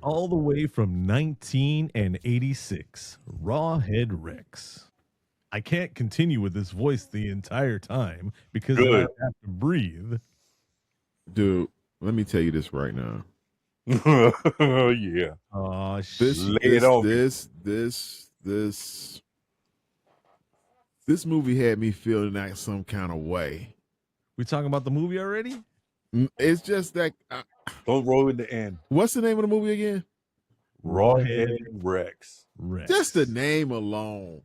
All the way from 1986, Rawhead Rex. I can't continue with this voice the entire time because then I Good. have to breathe. Dude, let me tell you this right now. Yeah. Oh This shit! Lay it on me. this movie had me feeling like some kind of way. We talking about the movie already? It's just that. Don't roll in the end. What's the name of the movie again? Rawhead Rex. Rex. Just the name alone.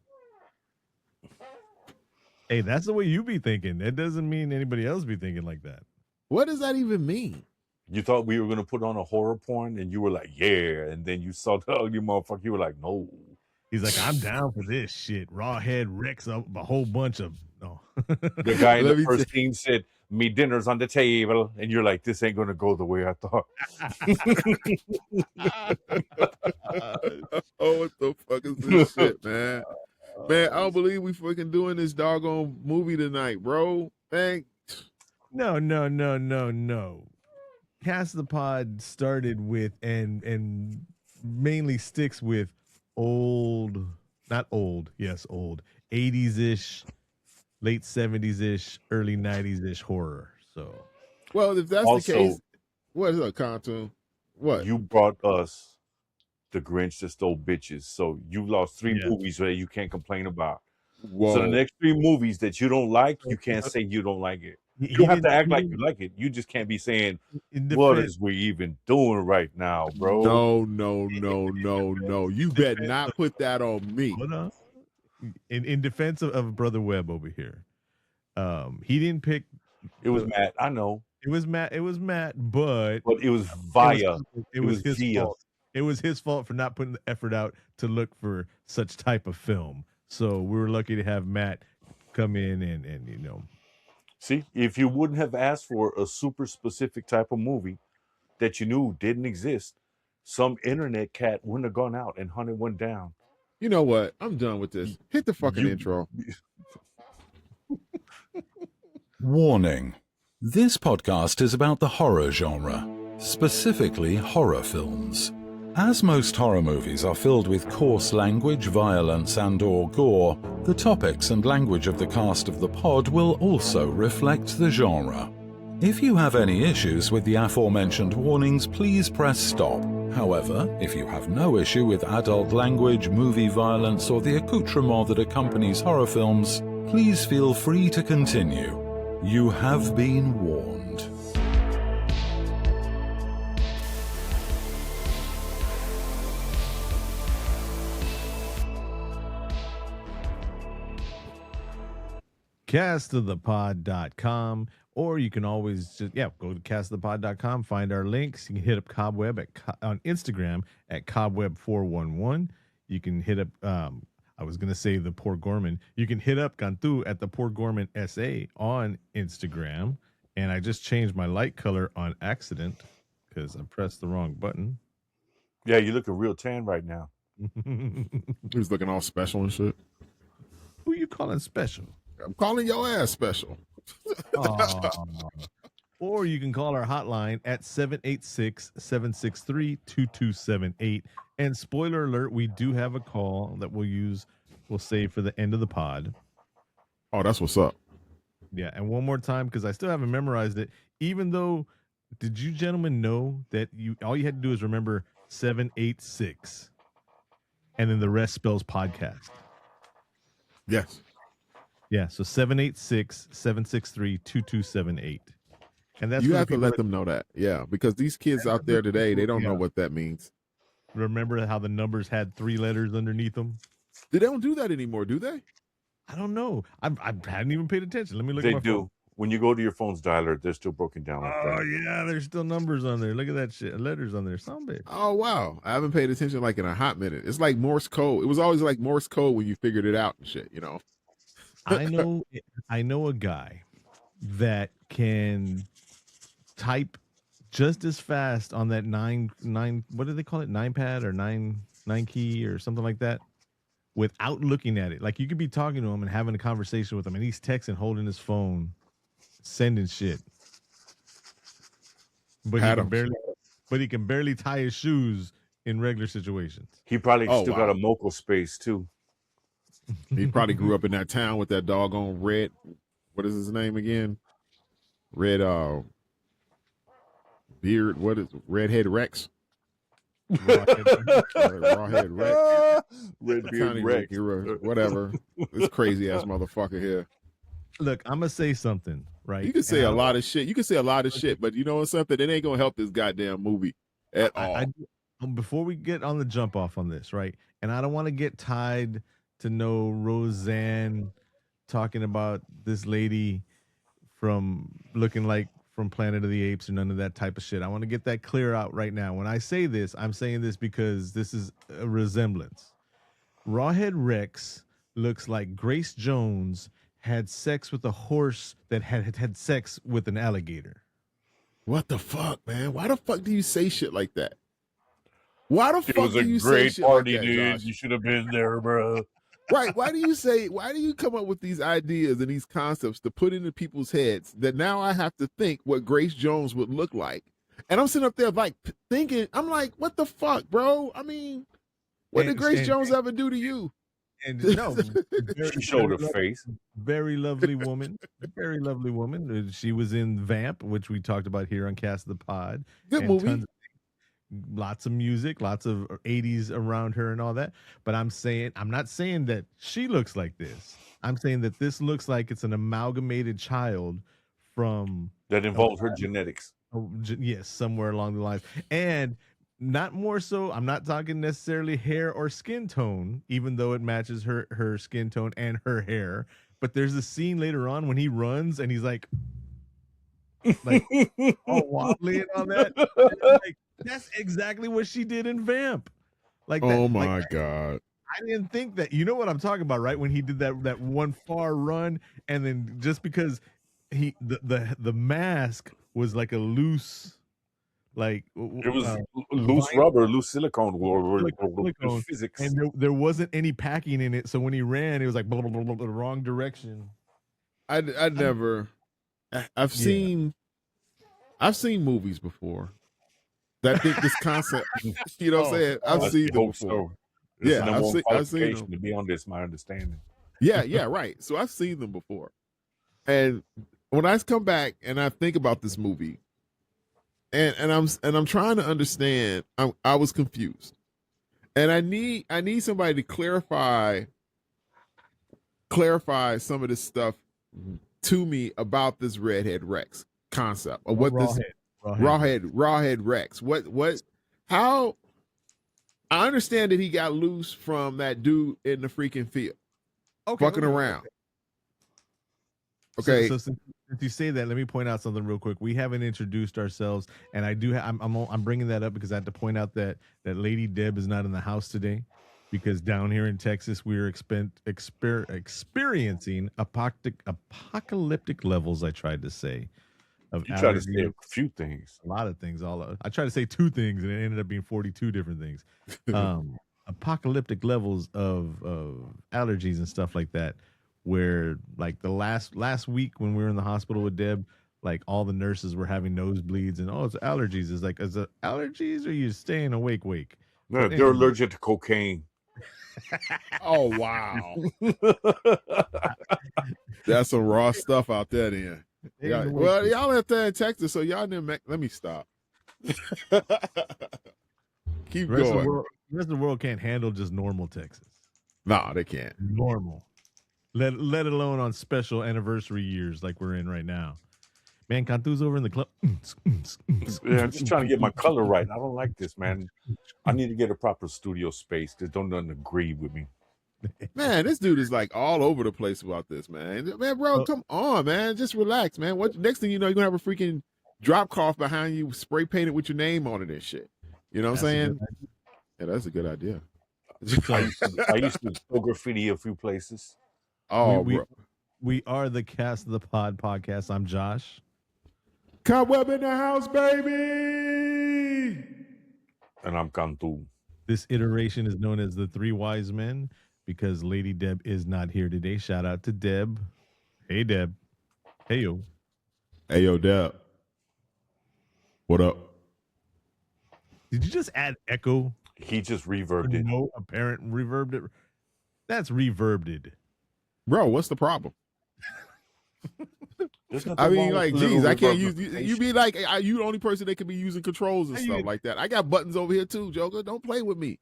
Hey, that's the way you be thinking. That doesn't mean anybody else be thinking like that. What does that even mean? You thought we were going to put on a horror porn, and you were like, yeah. And then you saw the ugly motherfucker. You were like, no. He's like, I'm down for this shit. Rawhead Rex up a whole bunch of no. The guy in the first scene said, me dinner's on the table. And you're like, this ain't going to go the way I thought. Oh, what the fuck is this shit, man? Man, I don't believe we fucking doing this doggone movie tonight, bro. Thank. No. Cast the Pod started with and mainly sticks with old 80s-ish, late 70s-ish, early 90s-ish horror. So, well, if that's Also, the case, what is a cartoon? What? You brought us The Grinch That Stole Bitches. So you lost 3 Yeah. movies that you can't complain about. Whoa. So the next 3 movies that you don't like, you can't say you don't like it. You don't have to act like you like it. You just can't be saying, what is we even doing right now, bro? No. You better not put that on me. Hold on. In defense of Brother Webb over here, he didn't pick. It was Matt. I know. It was Matt, but it was via. It was his via. fault. It was his fault for not putting the effort out to look for such type of film. So we were lucky to have Matt come in and you know. See, if you wouldn't have asked for a super specific type of movie that you knew didn't exist, some internet cat wouldn't have gone out and hunted one down. You know what? I'm done with this. Hit the fucking intro. Warning. This podcast is about the horror genre, specifically horror films. As most horror movies are filled with coarse language, violence, and/or gore, the topics and language of the cast of the pod will also reflect the genre. If you have any issues with the aforementioned warnings, please press stop. However, if you have no issue with adult language, movie violence, or the accoutrement that accompanies horror films, please feel free to continue. You have been warned. castofthepod.com, or you can always just go to castofthepod.com, find our links. You can hit up Cobweb on Instagram at Cobweb411. You can hit up I was gonna say the Poor Gorman. You can hit up Cantu at the Poor Gorman SA on Instagram. And I just changed my light color on accident because I pressed the wrong button. Yeah, you're looking real tan right now. He was looking all special and shit. Who you calling special? I'm calling your ass special. Or you can call our hotline at 786-763-2278. And spoiler alert, we do have a call that we'll save for the end of the pod. Oh, that's what's up. Yeah, and one more time, because I still haven't memorized it, even though, did you gentlemen know that all you had to do is remember 786, and then the rest spells podcast? Yes. Yeah, so 786-763-2278. And that's you have to let them know that. Yeah, because these kids out there today, they don't know what that means. Remember how the numbers had 3 letters underneath them? They don't do that anymore, do they? I don't know. I hadn't even paid attention. Let me look at my do. phone. When you go to your phone's dialer, they're still broken down like that. Oh, yeah, there's still numbers on there. Look at that shit. Letters on there. Somebody. Oh, wow. I haven't paid attention like in a hot minute. It's like Morse code. It was always like Morse code when you figured it out and shit, you know? I know a guy that can type just as fast on that nine what do they call it, 9-pad or 9 key or something like that, without looking at it. Like, you could be talking to him and having a conversation with him, and he's texting, holding his phone, sending shit, but he can barely tie his shoes in regular situations. He probably Oh, still wow. got a moco space too. He probably grew up in that town with that doggone red. What is his name again? Red beard. What is Redhead Rex? Rawhead Rex. Redbeard Rex. Whatever. This crazy ass motherfucker here. Look, I'm gonna say something, right? You can say a lot of shit. You can say a lot of shit, but you know something? It ain't gonna help this goddamn movie at all. Before we get on the jump off on this, right? And I don't want to get tied to no Roseanne talking about this lady from looking like from Planet of the Apes or none of that type of shit. I want to get that clear out right now. When I say this, I'm saying this because this is a resemblance. Rawhead Rex looks like Grace Jones had sex with a horse that had sex with an alligator. What the fuck, man? Why the fuck do you say shit like that? Why the It fuck was do a you say great shit party, like that, dude. Josh? You should have been there, bro. Right. Why do you come up with these ideas and these concepts to put into people's heads that now I have to think what Grace Jones would look like? And I'm sitting up there like thinking, I'm like, what the fuck, bro? I mean, what did Grace Jones ever do to you? And no, She showed her face. Very lovely woman. Very lovely woman. She was in Vamp, which we talked about here on Cast the Pod. Good movie. Lots of music, lots of 80s around her and all that. But I'm not saying that she looks like this. I'm saying that this looks like it's an amalgamated child from that involved her genetics. Yes, somewhere along the lines. And not more so, I'm not talking necessarily hair or skin tone, even though it matches her skin tone and her hair. But there's a scene later on when he runs and he's like all wobbly and all that. Like, that's exactly what she did in Vamp. Like, oh my God. I didn't think that. You know what I'm talking about, right? When he did that one far run, and then just because the mask was like a loose, like it was loose rubber, loose silicone, silicone physics, and there wasn't any packing in it. So when he ran, it was like blah, blah, blah, blah, the wrong direction. I've seen movies before that think this concept. You know what I'm saying? I've seen them before. So. Yeah, I've seen them. To be on this, my understanding. Yeah, right. So I've seen them before, and when I come back and I think about this movie, and I'm trying to understand, I was confused, and I need somebody to clarify some of this stuff to me about this Redhead Rex concept or what this Rawhead Rex. What how. I understand that he got loose from that dude in the freaking field, fucking around. Okay. So since you say that, let me point out something real quick. We haven't introduced ourselves, and I do. I'm bringing that up because I had to point out that Lady Deb is not in the house today, because down here in Texas we are experiencing apocalyptic levels. I tried to say. You try to say a few things, a lot of things. I tried to say two things, and it ended up being 42 different things. Apocalyptic levels of allergies and stuff like that. Where like the last week when we were in the hospital with Deb, like all the nurses were having nosebleeds and it's allergies. Is it allergies or are you staying awake? No, they're allergic to cocaine. Oh wow, that's some raw stuff out there. Then. Yeah. Well, y'all out there in Texas, so y'all didn't let me stop. Keep going. The rest of the world can't handle just normal Texas. No, they can't. Normal. Let alone on special anniversary years like we're in right now. Man, Cantu's over in the club. Yeah, I'm just trying to get my color right. I don't like this, man. I need to get a proper studio space. Just don't agree with me. Man, this dude is like all over the place about this, man. Man, bro, come on, man. Just relax, man. What next thing you know, you're gonna have a freaking drop cloth behind you, spray painted with your name on it and shit. You know what I'm saying? Yeah, that's a good idea. I used to throw graffiti a few places. Oh, we are the Cast of the Pod podcast. I'm Josh. Cobweb in the house, baby. And I'm Cantu. This iteration is known as the Three Wise Men because Lady Deb is not here today. Shout out to Deb. Hey, Deb. Hey, yo. Hey, yo, Deb. What up? Did you just add echo? He just reverbed it. No apparent reverbed it. That's reverbed. Bro, what's the problem? I mean, like, geez, I can't use you. Be like, you the only person that can be using controls and stuff like that. I got buttons over here too, Joker. Don't play with me.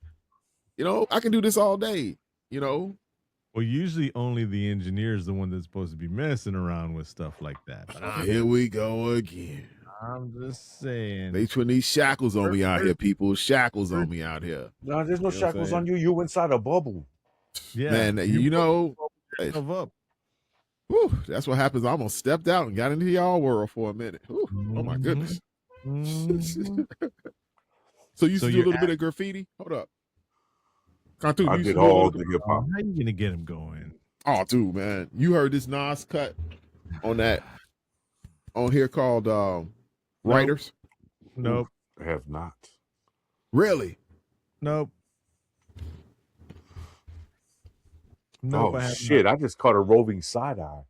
You know, I can do this all day. You know. Well, usually only the engineer is the one that's supposed to be messing around with stuff like that. But here we go again. I'm just saying. They putting these shackles on me out here, people. Shackles on me out here. No, there's no shackles on you. You inside a bubble. Yeah, man. You know. Up. Whew, that's what happens. I almost stepped out and got into y'all world for a minute. Whew, oh my goodness. So you do a little bit of graffiti? Hold up. Cantu, I did all the hip hop. How are you gonna get him going? Oh, dude, man. You heard this Nas cut on here called Writers? Nope. I have not. Really? Nope. Nope, oh shit! I just caught a roving side eye.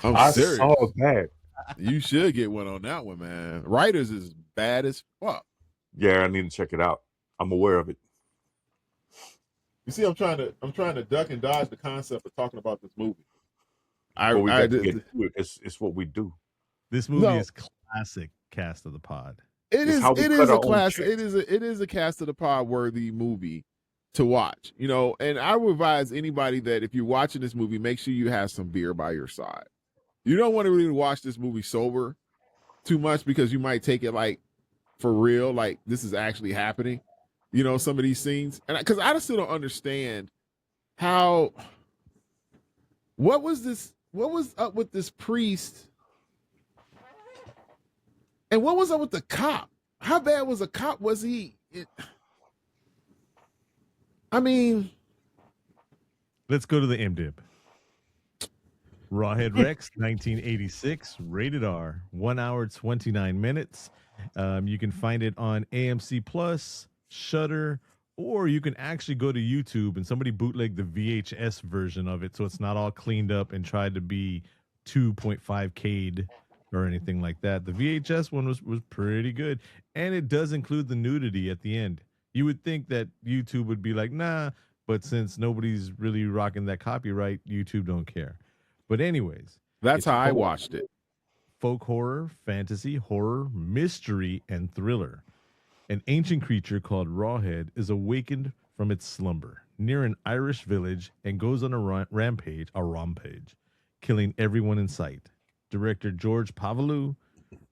I'm serious. I saw that. You should get one on that one, man. Writers is bad as fuck. Yeah, I need to check it out. I'm aware of it. You see, I'm trying to duck and dodge the concept of talking about this movie. It's what we do. This movie is classic cast of the pod. It is a classic. It is a cast of the pod worthy movie to watch, you know, and I would advise anybody that if you're watching this movie, make sure you have some beer by your side. You don't want to really watch this movie sober too much because you might take it like for real, like this is actually happening, you know, some of these scenes. And because I still don't understand what was up with this priest and what was up with the cop? How bad was a cop? Was he? I mean, let's go to the MDib. Rawhead Rex, 1986, rated R, 1 hour, 29 minutes. You can find it on AMC Plus, Shudder, or you can actually go to YouTube and somebody bootleg the VHS version of it so it's not all cleaned up and tried to be 2.5K'd or anything like that. The VHS one was pretty good, and it does include the nudity at the end. You would think that YouTube would be like, nah, but since nobody's really rocking that copyright, YouTube don't care. But anyways. That's how I watched it. Folk horror, fantasy, horror, mystery, and thriller. An ancient creature called Rawhead is awakened from its slumber near an Irish village and goes on a rampage, killing everyone in sight. Director George Pavalou,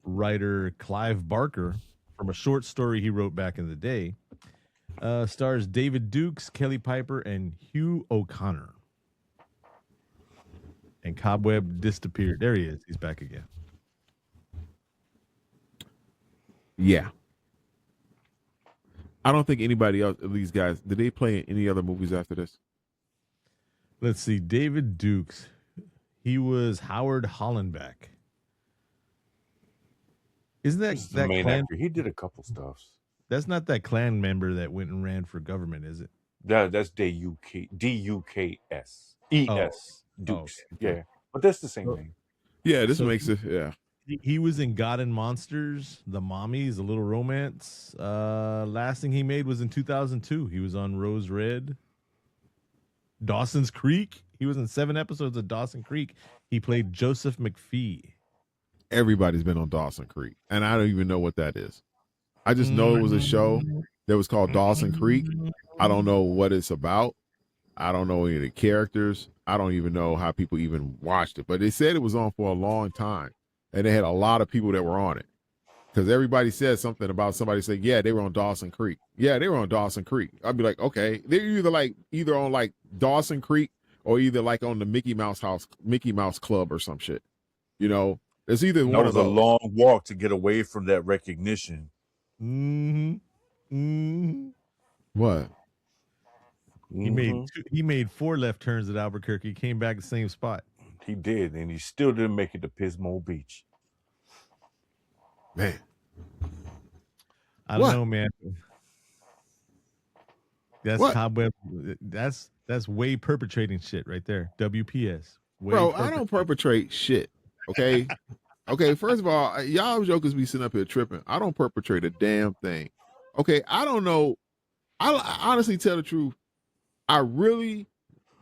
writer Clive Barker, from a short story he wrote back in the day, stars David Dukes, Kelly Piper, and Hugh O'Connor. And Cobweb disappeared. There he is. He's back again. Yeah. I don't think anybody else of these guys, did they play in any other movies after this? Let's see. David Dukes. He was Howard Hollenbeck. Isn't that the main Klan? actor? He did a couple stuffs. That's not that Klan member that went and ran for government, is it? That's D-U-K-S. E-S. Dukes. Oh, okay. Yeah. But that's the same thing. Yeah, this makes it, yeah. He was in God and Monsters, The Mommies, A Little Romance. Last thing he made was in 2002. He was on Rose Red. Dawson's Creek. He was in 7 episodes of Dawson Creek. He played Joseph McPhee. Everybody's been on Dawson Creek, and I don't even know what that is. I just know it was a show that was called Dawson Creek. I don't know what it's about. I don't know any of the characters. I don't even know how people even watched it, but they said it was on for a long time, and they had a lot of people that were on it because everybody said something about somebody saying, yeah, they were on Dawson Creek. Yeah, they were on Dawson Creek. I'd be like, okay, they're either on like Dawson Creek or either like on the Mickey Mouse Club or some shit. You know, it's either one of those. That was a long walk to get away from that recognition. Mm-hmm. Mm-hmm. What? He made 4 left turns at Albuquerque. Came back the same spot. He did, and he still didn't make it to Pismo Beach. Man, I don't know, man. That's what? Cobweb. That's way perpetrating shit right there. WPS. Bro, I don't perpetrate shit. Okay. Okay. First of all, y'all jokers be sitting up here tripping. I don't perpetrate a damn thing. Okay, I don't know. I honestly tell the truth. I really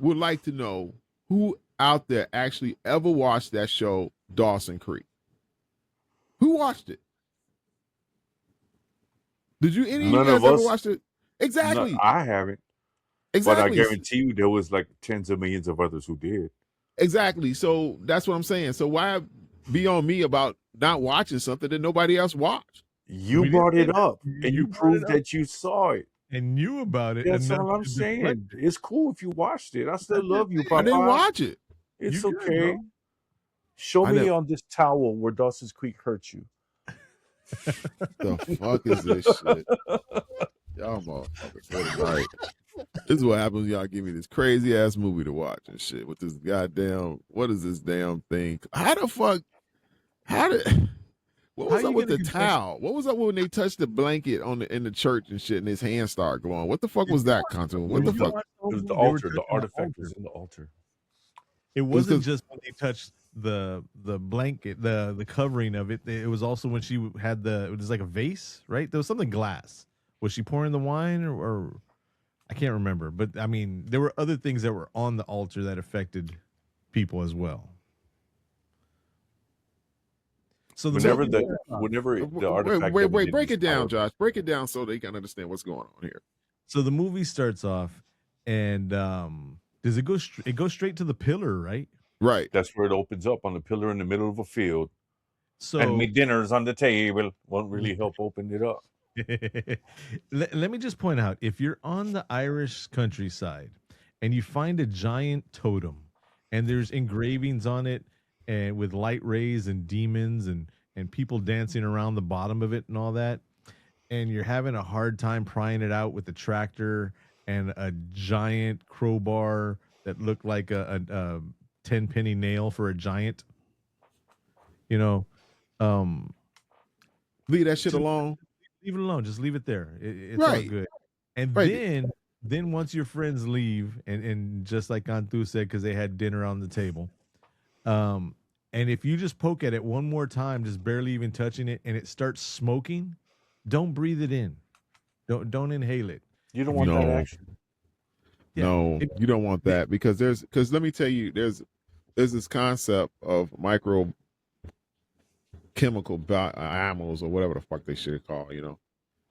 would like to know who out there actually ever watched that show, Dawson Creek. Who watched it? Did you any None of you of guys ever us. watched it? Exactly. No, I haven't. But I Exactly. guarantee you there was like tens of millions of others who did. Exactly. So that's what I'm saying. So why be on me about not watching something that nobody else watched? You brought it up, and you brought it proved up that you saw it. and knew about it That's enough all I'm to deflect saying. it. It's cool if you watched it. I still That's love it. you, I Papa. didn't watch it. It's You good, okay. bro. Show I me never- on this towel where Dawson's Creek hurt you. The fuck is this shit? Y'all motherfuckers. Right. This is what happens when y'all give me this crazy ass movie to watch and shit with this goddamn, what is this damn thing? What was How up you with gonna the confess- towel? What was up when they touched the blanket in the church and shit and his hand started glowing? What the fuck was that, Cantu? What the fuck? It was the They were altar. The touching artifact altar. was in the altar. It wasn't 'cause- just when they touched the blanket, the covering of it. It was also when she had it was like a vase, right? There was something glass. Was she pouring the wine or I can't remember. But I mean, there were other things that were on the altar that affected people as well. So Whenever the artifact. Wait, break it down, Josh. Break it down so they can understand what's going on here. So the movie starts off, and does it go? It goes straight to the pillar, right? Right. That's where it opens up on the pillar in the middle of a field. So And me dinner's on the table won't really help open it up. let me just point out, if you're on the Irish countryside and you find a giant totem and there's engravings on it and with light rays and demons and people dancing around the bottom of it and all that, and you're having a hard time prying it out with a tractor and a giant crowbar that looked like a 10-penny nail for a giant, leave that shit alone. leave it alone. Just leave it there. It's Right. all good. And Right. then once your friends leave, and just like Cantu said, because they had dinner on the table, and if you just poke at it one more time, just barely even touching it, and it starts smoking, don't breathe it in. Don't inhale it. You don't want that No. action. Yeah. No, you don't want that because let me tell you, there's this concept of micro chemical animals or whatever the fuck they should call,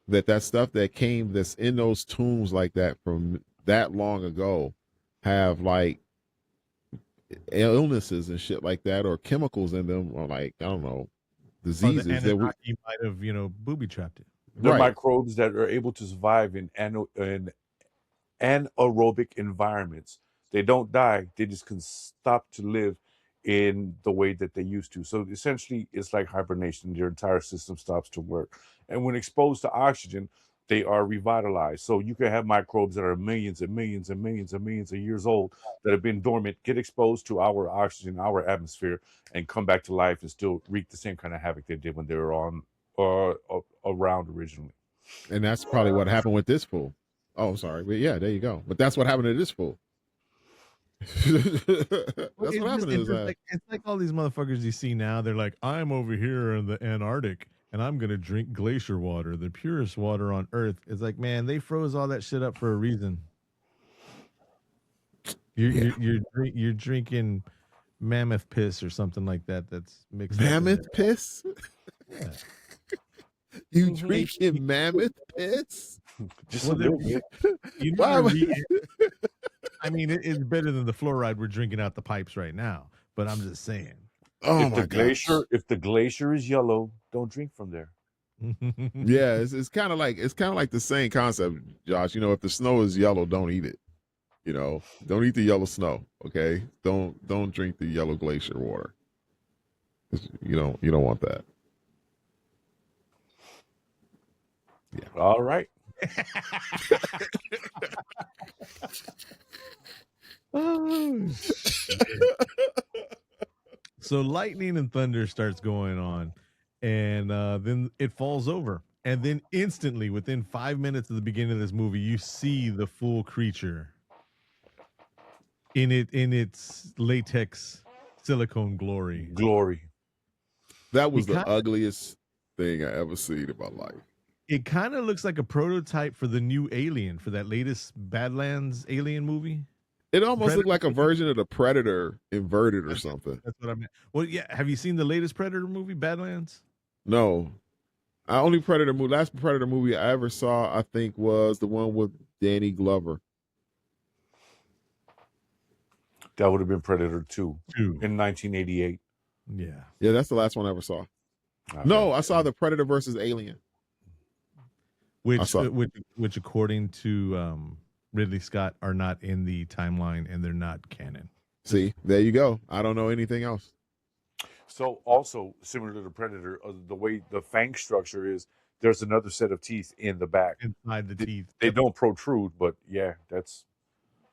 that stuff that's in those tombs like that from that long ago have like illnesses and shit like that, or chemicals in them, or like, I don't know, diseases that we you might have booby trapped it. The Right. microbes that are able to survive in anaerobic environments. They don't die. They just can stop to live in the way that they used to. So essentially, it's like hibernation. Their entire system stops to work. And when exposed to oxygen, they are revitalized. So you can have microbes that are millions and millions and millions and millions of years old that have been dormant, get exposed to our oxygen, our atmosphere, and come back to life and still wreak the same kind of havoc they did when they were on around originally. and that's probably what happened with this fool. Oh, sorry, but yeah, there you go. But that's what happened to this fool. That's what happened to his ass. It's like all these motherfuckers you see now. They're like, I'm over here in the Antarctic and I'm gonna drink glacier water, the purest water on Earth. It's like, man, they froze all that shit up for a reason. You're drinking mammoth piss or something like that. That's mixed. Mammoth piss. Yeah. You drinking mammoth piss? Just a little bit. You Why never am I- read- I mean, it's better than the fluoride we're drinking out the pipes right now. But I'm just saying. Oh if my the gosh. if the glacier is yellow, don't drink from there. Yeah, it's kind of like the same concept, Josh. If the snow is yellow, don't eat it. Don't eat the yellow snow. Okay, don't drink the yellow glacier water. You don't want that. All right. Oh, shit. So lightning and thunder starts going on, and then it falls over, and then instantly, within 5 minutes of the beginning of this movie, you see the full creature in its latex silicone glory. That was the Because- ugliest thing I ever seen in my life. It kind of looks like a prototype for the new Alien, for that latest Badlands Alien movie. It almost looked like a version of the Predator inverted or something. That's what I meant. Well, yeah. Have you seen the latest Predator movie, Badlands? No. Last Predator movie I ever saw, I think, was the one with Danny Glover. That would have been Predator 2 in 1988. Yeah. Yeah, that's the last one I ever saw. I saw the Predator versus Alien. Which according to Ridley Scott, are not in the timeline and they're not canon. See, there you go. I don't know anything else. So also similar to the Predator, the way the fang structure is, there's another set of teeth in the back. Inside the teeth. They don't protrude, but yeah, that's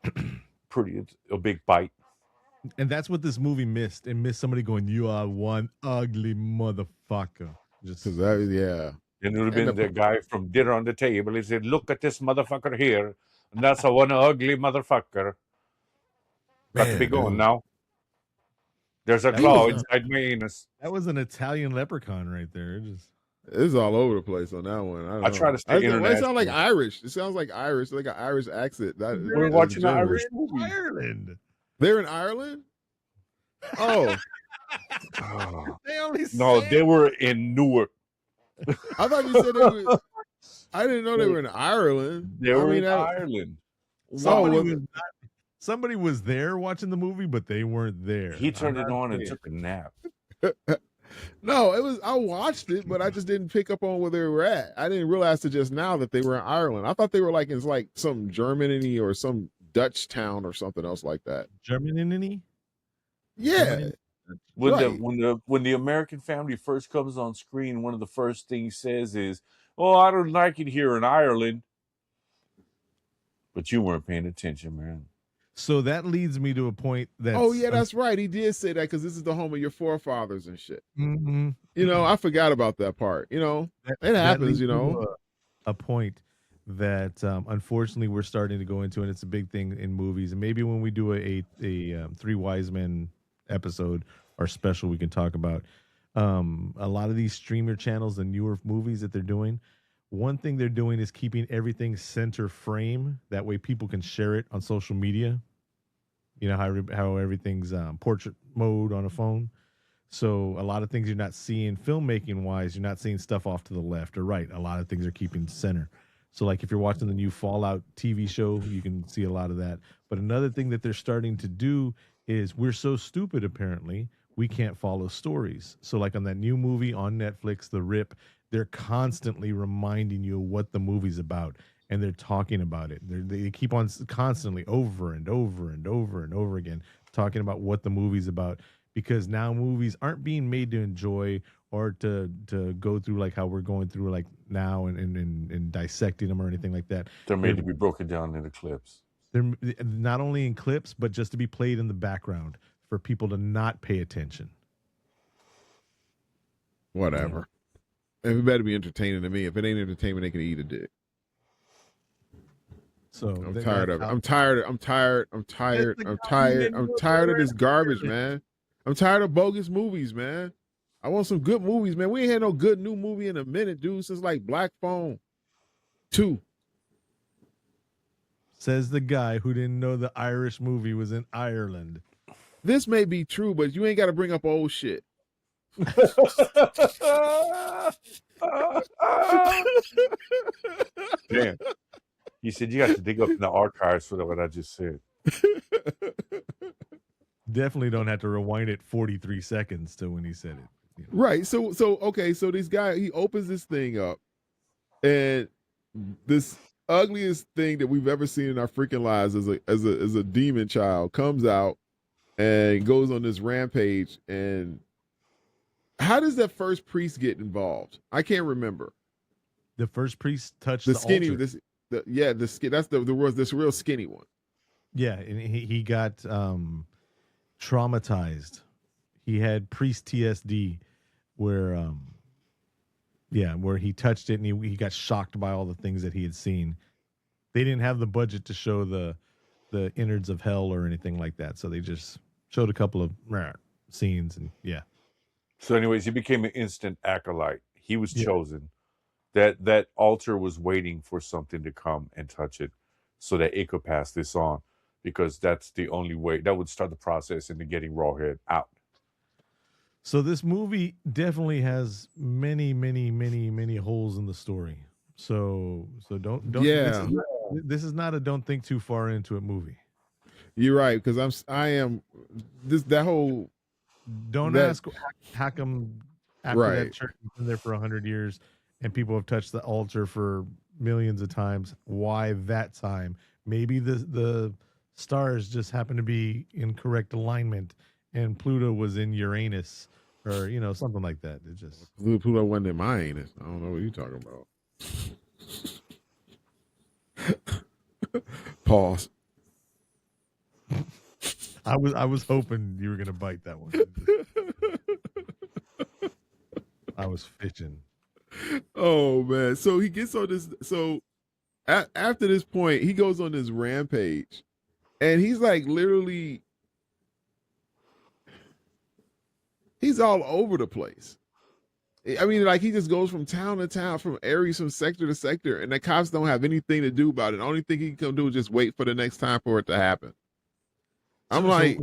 it's a big bite. And that's what this movie missed. It missed somebody going, "You are one ugly motherfucker." Just because that, yeah. And it would have been the guy from Dinner on the Table. He said, "Look at this motherfucker here. And that's a one ugly motherfucker." Got to be going now. There's a claw inside my anus. That was an Italian leprechaun right there. It's all over the place on that one. I try to stay international. It sounds like Irish. It sounds like Irish, like an Irish accent. We're watching an Irish movie. Ireland. They're in Ireland? Oh. They were in Newark. I thought you said they were. I didn't know they were in Ireland. They were in Ireland. Somebody was there watching the movie, but they weren't there. He turned it on and took a nap. No, it was. I watched it, but I just didn't pick up on where they were at. I didn't realize till just now that they were in Ireland. I thought they were in like some Germany or some Dutch town or something else like that. Germany? Yeah. When the American Family first comes on screen, one of the first things says is, "Oh, I don't like it here in Ireland." But you weren't paying attention, man. So that leads me to a point that. Oh yeah, that's right. He did say that because this is the home of your forefathers and shit. Mm-hmm. I forgot about that part. It happens. A point that unfortunately we're starting to go into, and it's a big thing in movies. And maybe when we do a Three Wise Men episode or special, we can talk about a lot of these streamer channels and newer movies that they're doing. One thing they're doing is keeping everything center frame. That way people can share it on social media. You know how everything's portrait mode on a phone. So a lot of things you're not seeing filmmaking wise, you're not seeing stuff off to the left or right. A lot of things are keeping center. So like if you're watching the new Fallout TV show, you can see a lot of that. But another thing that they're starting to do is we're so stupid, apparently, we can't follow stories. So like on that new movie on Netflix, The Rip, they're constantly reminding you what the movie's about, and they're talking about it. They keep on constantly over and over and over and over again talking about what the movie's about, because now movies aren't being made to enjoy or to go through like how we're going through like now and dissecting them or anything like that. They're made to be broken down into clips. They're not only in clips, but just to be played in the background for people to not pay attention. Whatever. It better be entertaining to me. If it ain't entertainment, they can eat a dick. So I'm tired of it. I'm tired of this garbage, man. I'm tired of bogus movies, man. I want some good movies, man. We ain't had no good new movie in a minute, dude, since like Black Phone 2. Says the guy who didn't know the Irish movie was in Ireland. This may be true, but you ain't got to bring up old shit. Damn. You said you got to dig up in the archives for what I just said. Definitely don't have to rewind it 43 seconds to when he said it. Right. So this guy, he opens this thing up, and this ugliest thing that we've ever seen in our freaking lives as a demon child comes out and goes on this rampage. And how does that first priest get involved? I can't remember. The first priest touched the the skinny altar. The skin. That's the this real skinny one. Yeah, and he got traumatized. He had priest TSD, where he touched it and he got shocked by all the things that he had seen. They didn't have the budget to show the innards of hell or anything like that, so they just showed a couple of scenes and yeah. So, anyways, he became an instant acolyte. He was chosen. That altar was waiting for something to come and touch it so that it could pass this on, because that's the only way that would start the process into getting Rawhead out. So this movie definitely has many, many, many, many holes in the story. So don't Yeah. This is not a don't think too far into it movie. You're right, because I am that whole Don't ask how come after Right. that church has been there for 100 years and people have touched the altar for millions of times. Why that time? Maybe the stars just happen to be in correct alignment and Pluto was in Uranus or something like that. It just Pluto wasn't in my anus. I don't know what you're talking about. Pause. I was hoping you were gonna bite that one. I was fishing. Oh man! So he gets on this. So after this point, he goes on this rampage, and he's like literally, he's all over the place. I mean, like he just goes from town to town, from areas, from sector to sector, and the cops don't have anything to do about it. The only thing he can do is just wait for the next time for it to happen. I'm like,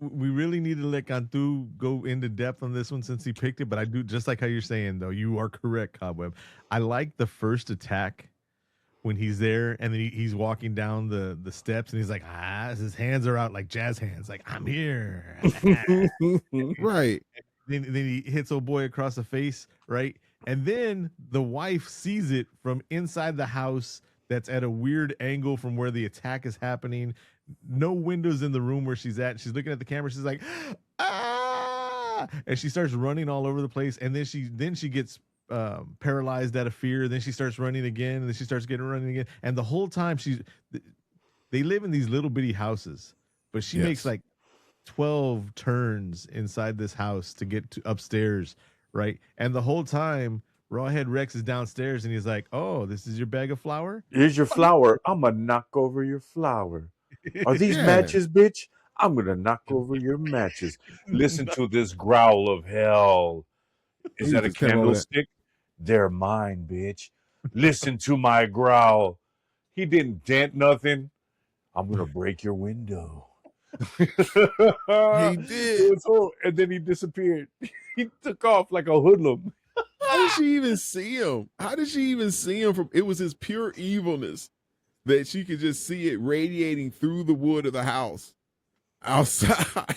we really need to let Cantu go into depth on this one since he picked it. But I do, just like how you're saying, though, you are correct, Cobweb. I like the first attack when he's there and then he's walking down the steps and he's like, his hands are out like jazz hands, like I'm here. right. Then he hits old boy across the face, right? And then the wife sees it from inside the house that's at a weird angle from where the attack is happening. No windows in the room where she's at. She's looking at the camera. She's like, ah! And she starts running all over the place. And then she gets paralyzed out of fear. Then she starts running again. And then she starts running again. And the whole time they live in these little bitty houses, but she makes like 12 turns inside this house to get to upstairs, right? And the whole time, Rawhead Rex is downstairs, and he's like, "Oh, this is your bag of flour? Here's your flour. I'm gonna knock over your flour. Are these matches, bitch? I'm gonna knock over your matches. Listen to this growl of hell. Is that a candlestick? They're mine, bitch. Listen to my growl. He didn't dent nothing. I'm gonna break your window." He did. And then he disappeared. He took off like a hoodlum. How did she even see him? How did she even see him? From it was his pure evilness that she could just see it radiating through the wood of the house outside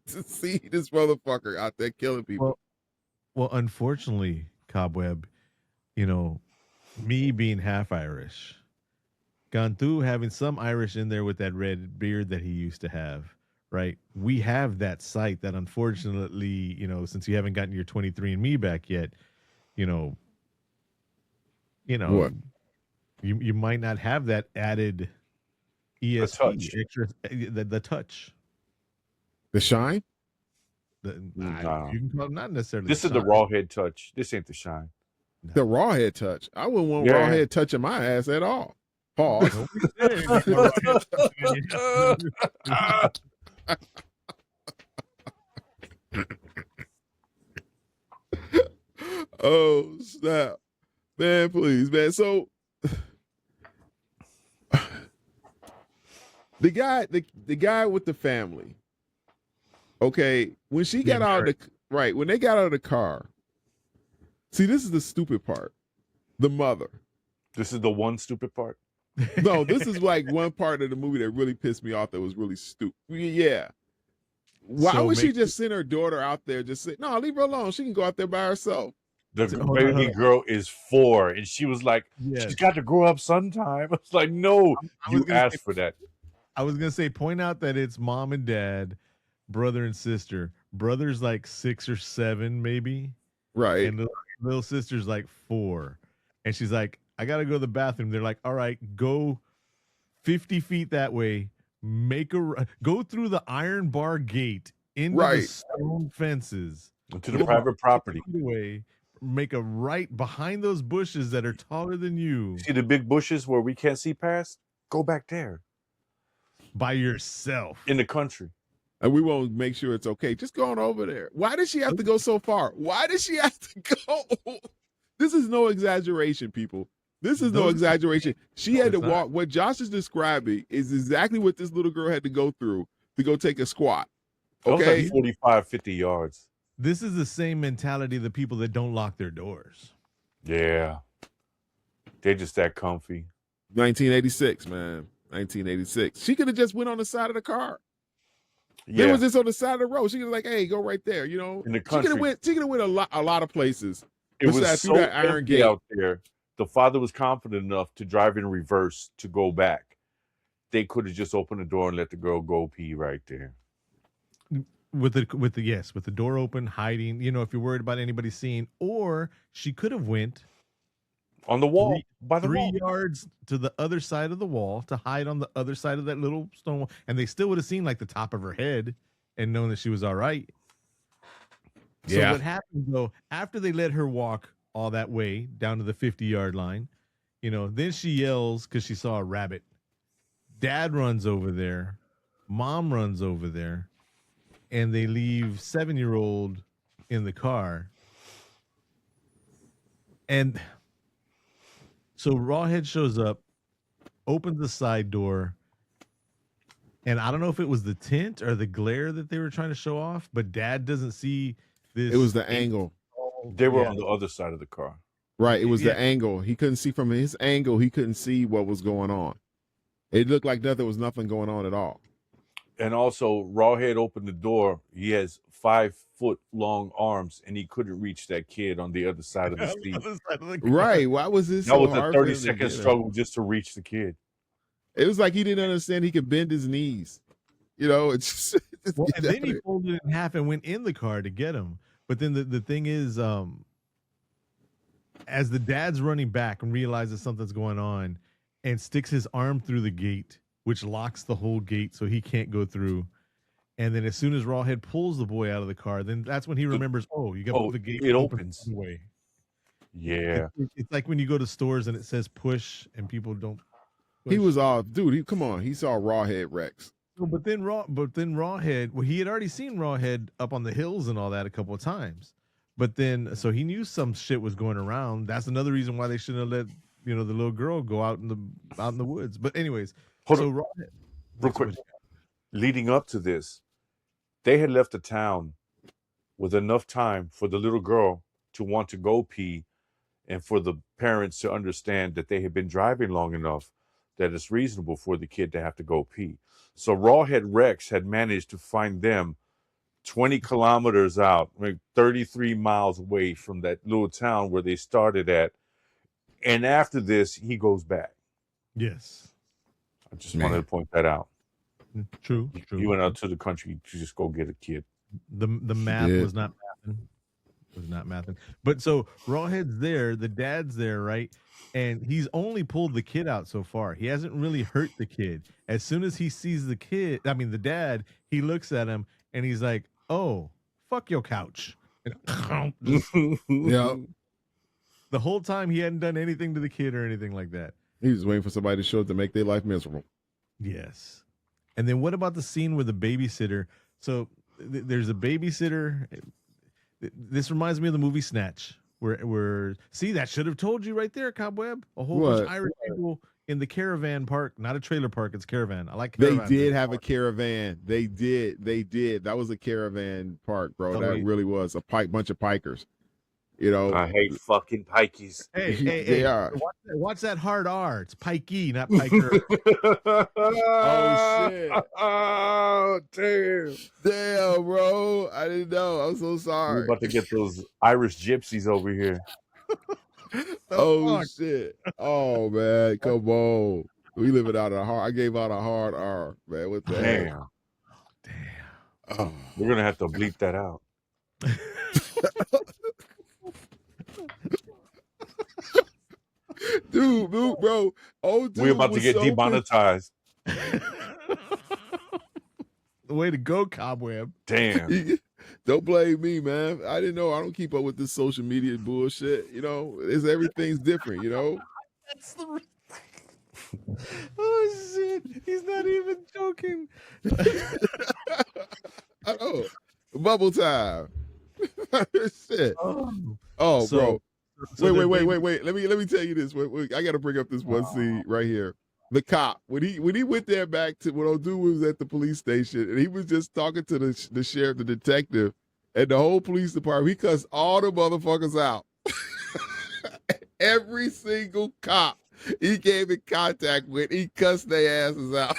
to see this motherfucker out there killing people. Well, unfortunately, Cobweb, me being half Irish, Cantu having some Irish in there with that red beard that he used to have, right? We have that sight that unfortunately, since you haven't gotten your 23andMe back yet, what? You might not have that added ESP, the touch. The shine? You can call it not necessarily. This is the Rawhead touch. This ain't the shine. No. The Rawhead touch. I wouldn't want Rawhead touching my ass at all. Pause. Oh snap, man! Please, man. So the guy with the family. Okay, when she got out of when they got out of the car. See, this is the stupid part. The mother. This is the one stupid part. No, this is like one part of the movie that really pissed me off. That was really stupid. Yeah. Why would she just send her daughter out there? Just say, no, leave her alone. She can go out there by herself. The baby girl is 4, and she was like, she's got to grow up sometime. I was like, no, you asked for that. I was going to say, point out that it's mom and dad, brother and sister. Brother's like 6 or 7, maybe. Right. And the little sister's like 4. And she's like, I got to go to the bathroom. They're like, all right, go 50 feet that way. Go through the iron bar gate into the stone fences. To the private property. Way, make a right behind those bushes that are taller than you. See the big bushes where we can't see past? Go back there. By yourself. In the country. And we won't make sure it's okay. Just go on over there. Why did she have to go so far? Why did she have to go This is no exaggeration, people. This is no exaggeration. She had to walk. What Josh is describing is exactly what this little girl had to go through to go take a squat. Okay, like 45, 50 yards. This is the same mentality of the people that don't lock their doors. Yeah, they're just that comfy. 1986, man. 1986. She could have just went on the side of the car. Yeah. They was just on the side of the road. She was like, "Hey, go right there." You know, in the country, she could have went a lot of places. It was so that iron gate out there. The father was confident enough to drive in reverse to go back. They could have just opened the door and let the girl go pee right there. With the door open, hiding. You know, if you're worried about anybody seeing, or she could have went on the wall by the 3 wall. yards to the other side of the wall to hide on the other side of that little stone wall, and they still would have seen like the top of her head and known that she was all right. So what happened though, after they let her walk all that way down to the 50-yard line, you know, then she yells because she saw a rabbit. Dad runs over there, mom runs over there, and they leave 7-year-old in the car. And so Rawhead shows up, opens the side door, and I don't know if it was the tint or the glare that they were trying to show off, but Dad doesn't see this. It was the angle. They were on the other side of the car. Right. It was the angle. He couldn't see from his angle. He couldn't see what was going on. It looked like there was nothing going on at all. And also, Rawhead opened the door. He has 5-foot-long arms, and he couldn't reach that kid on the other side of the street. Right. Why was this? That was a 30-second struggle just to reach the kid. It was like he didn't understand he could bend his knees. You know, it's just, and then he folded it in half and went in the car to get him. But then the thing is, as the dad's running back and realizes something's going on and sticks his arm through the gate, which locks the whole gate so he can't go through. And then as soon as Rawhead pulls the boy out of the car, then that's when he remembers, you got the gate. It opens. Anyway. Yeah. It's like when you go to stores and it says push and people don't push. He was off. Dude, come on. He saw Rawhead Rex. But then Rawhead, well, he had already seen Rawhead up on the hills and all that a couple of times. But then, so he knew some shit was going around. That's another reason why they shouldn't have let, the little girl go out in the woods. But anyways, Rawhead, real quick, leading up to this, they had left the town with enough time for the little girl to want to go pee and for the parents to understand that they had been driving long enough that it's reasonable for the kid to have to go pee. So Rawhead Rex had managed to find them 20 kilometers out, 33 miles away from that little town where they started at. And after this, he goes back. Yes. I just wanted to point that out. True. He went out to the country to just go get a kid. The math was not mathing. But so Rawhead's there, the dad's there, right? And he's only pulled the kid out so far. He hasn't really hurt the kid. As soon as he sees the dad, he looks at him and he's like, "Oh, fuck your couch." Yeah. The whole time he hadn't done anything to the kid or anything like that. He was waiting for somebody to show up to make their life miserable. Yes. And then what about the scene with the babysitter? So there's a babysitter. This reminds me of the movie Snatch, where see, that should have told you right there, Cobweb. A whole bunch of Irish people in the caravan park, not a trailer park, it's caravan. I like caravan. They did have a caravan. They did. That was a caravan park, bro. That really was a bunch of pikers. I hate fucking pikeys. Hey, they are. Watch that hard R. It's pikey, not piker. Oh shit! Oh damn, bro! I didn't know. I'm so sorry. We're about to get those Irish gypsies over here. Oh shit! Oh man, come on. We living out a hard. I gave out a hard R, man. What the hell? Damn. Oh, we're gonna have to bleep that out. Dude, bro. Oh, dude, we're about to get demonetized. Way to go, Cobweb. Damn. Don't blame me, man. I didn't know. I don't keep up with this social media bullshit. Everything's different, That's the... Oh, shit. He's not even joking. Oh, bubble time. Shit. Oh, bro. Wait. Let me tell you this. Wait. I got to bring up this one scene right here. The cop, when he went there back to when old dude was at the police station, and he was just talking to the sheriff, the detective, and the whole police department, he cussed all the motherfuckers out. Every single cop he came in contact with, he cussed their asses out.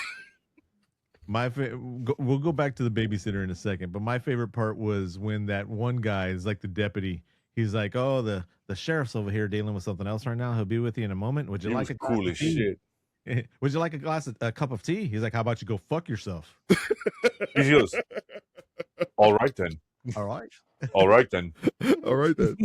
We'll go back to the babysitter in a second, but my favorite part was when that one guy is like the deputy. He's like, "Oh, the sheriff's over here dealing with something else right now. He'll be with you in a moment. Would you like a cool as shit? Would you like a cup of tea?" He's like, "How about you go fuck yourself?" He goes, "All right then. All right. All right then. All right then."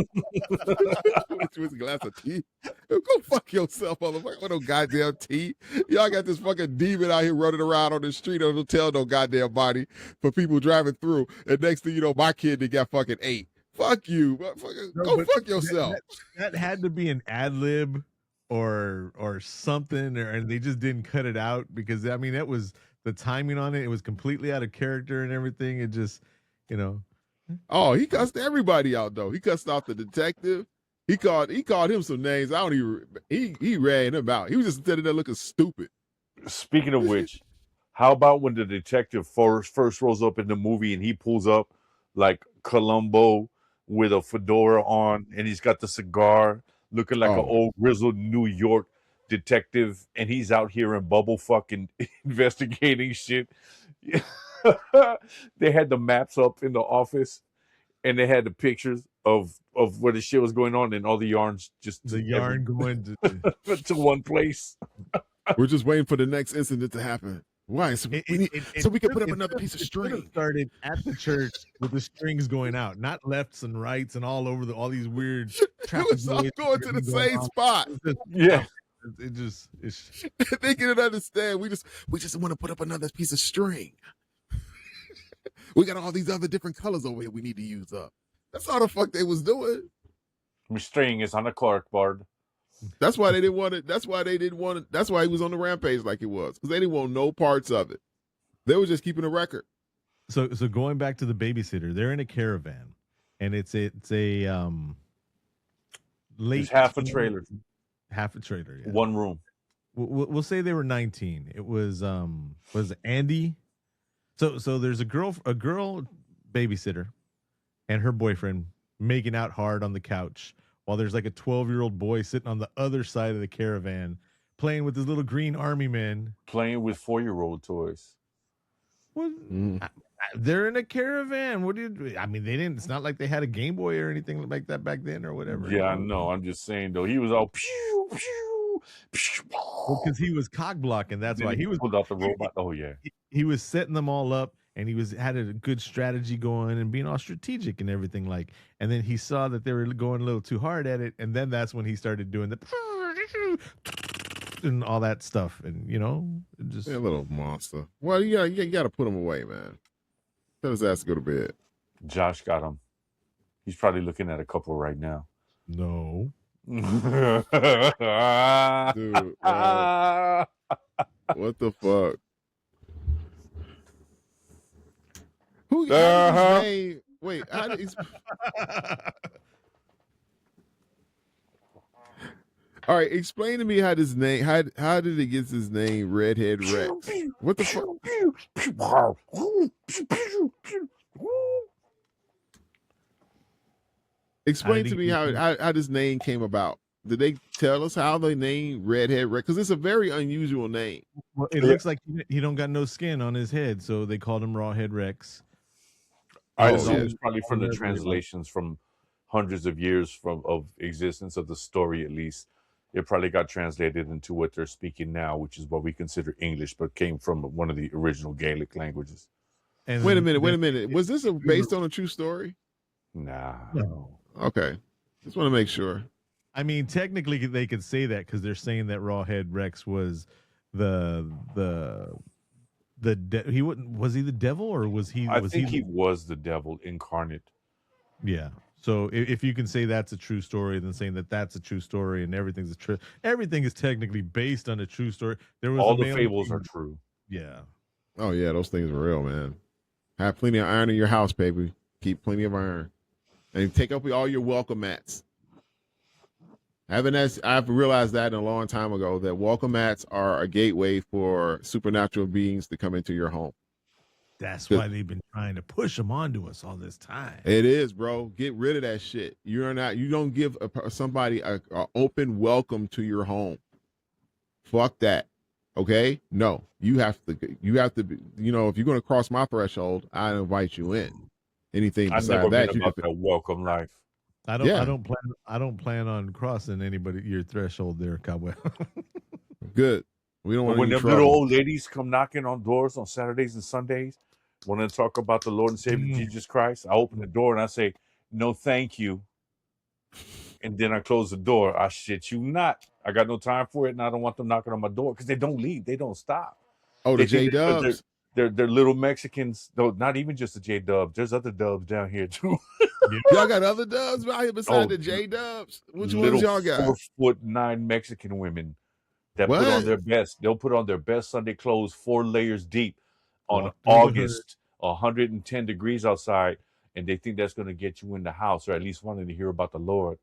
With a glass of tea. Go fuck yourself, motherfucker. With no goddamn tea. Y'all got this fucking demon out here running around on the street. Don't tell no goddamn body for people driving through. And next thing you know, my kid they got fucking 8. Fuck you. Go fuck yourself. That had to be an ad lib or something, and they just didn't cut it out because I mean that was the timing on it. It was completely out of character and everything. It just, Oh, he cussed everybody out though. He cussed out the detective. He called him some names. I don't even. He ran him out. He was just sitting there looking stupid. Speaking of which, how about when the detective first rolls up in the movie and he pulls up like Columbo with a fedora on and he's got the cigar, looking like an old grizzled New York detective, and he's out here in bubble fucking investigating shit. They had the maps up in the office, and they had the pictures of where the shit was going on, and all the yarns going to one place. We're just waiting for the next incident to happen. Why? So we can put up another piece of string. Started at the church with the strings going out, not lefts and rights and all over all these weird. It was all going to the same spot. Yeah. They couldn't understand. We just want to put up another piece of string. We got all these other different colors over here we need to use up. That's all the fuck they was doing. My string is on a corkboard. That's why they didn't want it. That's why they didn't want it. That's why he was on the rampage like he was, because they didn't want no parts of it. They were just keeping a record. So going back to the babysitter, they're in a caravan, and it's a late. It's half a trailer. Half a trailer. Yeah. One room. We'll say they were 19. It was Andy. So there's a girl babysitter and her boyfriend making out hard on the couch while there's like a 12-year-old boy sitting on the other side of the caravan playing with his little green army men. Playing with 4-year-old toys. Well, they're in a caravan. What do you? I mean, they didn't. It's not like they had a Game Boy or anything like that back then or whatever. Yeah, I know. I'm just saying though. He was all pew pew. Because he was cock blocking. That's why he was pulled out the robot. Oh yeah. He was setting them all up, and he had a good strategy going and being all strategic and everything like. And then he saw that they were going a little too hard at it, and then that's when he started doing the and all that stuff, and just a little monster. Well, you got to put him away, man. Tell his ass to go to bed. Josh got him. He's probably looking at a couple right now. No. Dude, what the fuck? Who got his name? Wait, how did all right, explain to me how this name. How did it get his name, Redhead Rex? What the fuck? Explain to me how this name came about. Did they tell us how they named Redhead Rex? Because it's a very unusual name. Well, it looks like he don't got no skin on his head, so they called him Rawhead Rex. It's probably from the translations from hundreds of years of existence of the story, at least. It probably got translated into what they're speaking now, which is what we consider English, but came from one of the original Gaelic languages. And wait a minute. Was this based on a true story? Nah. No. Okay. Just want to make sure. I mean, technically they could say that because they're saying that Rawhead Rex was was he the devil or was he? I think he was the devil incarnate. Yeah. So if you can say that's a true story, then saying that that's a true story and everything's everything is technically based on a true story. There was all the fables are true. Yeah. Oh yeah, those things are real, man. Have plenty of iron in your house, baby. Keep plenty of iron, and take up all your welcome mats. I've realized that a long time ago that welcome mats are a gateway for supernatural beings to come into your home. That's why they've been trying to push them onto us all this time. It is, bro. Get rid of that shit. You don't give somebody a open welcome to your home. Fuck that. Okay? No, you have to be, if you're going to cross my threshold, I invite you in. Anything besides that, that welcome life. I don't plan on crossing your threshold there, Cobweb. Good. We don't want when them little old ladies come knocking on doors on Saturdays and Sundays, when they talk about the Lord and Savior Jesus Christ, I open the door and I say, "No, thank you." And then I close the door. I shit you not. I got no time for it, and I don't want them knocking on my door because they don't leave. They don't stop. Oh, the J Dubs. They're little Mexicans. No, not even just the J Dubs. There's other Dubs down here too. Y'all got other Dubs out here besides the J Dubs. Which ones y'all got? 4'9" Mexican women that put on their best. They'll put on their best Sunday clothes, 4 layers deep, on August, 110 degrees outside, and they think that's going to get you in the house or at least wanting to hear about the Lord.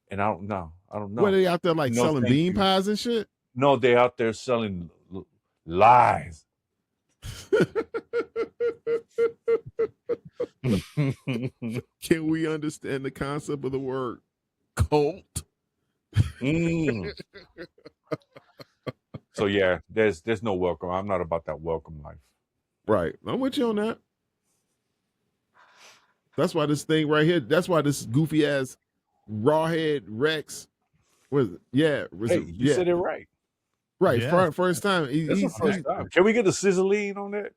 And I don't know. What, are they out there selling bean pies and shit? No, they out there selling lies. Can we understand the concept of the word cult? So yeah, there's no welcome. I'm not about that welcome life. Right. I'm with you on that. That's why this thing right here, that's why this goofy ass Rawhead Rex was you said it right. Right. Yeah. First time. That's the first time. Can we get the sizzling on that?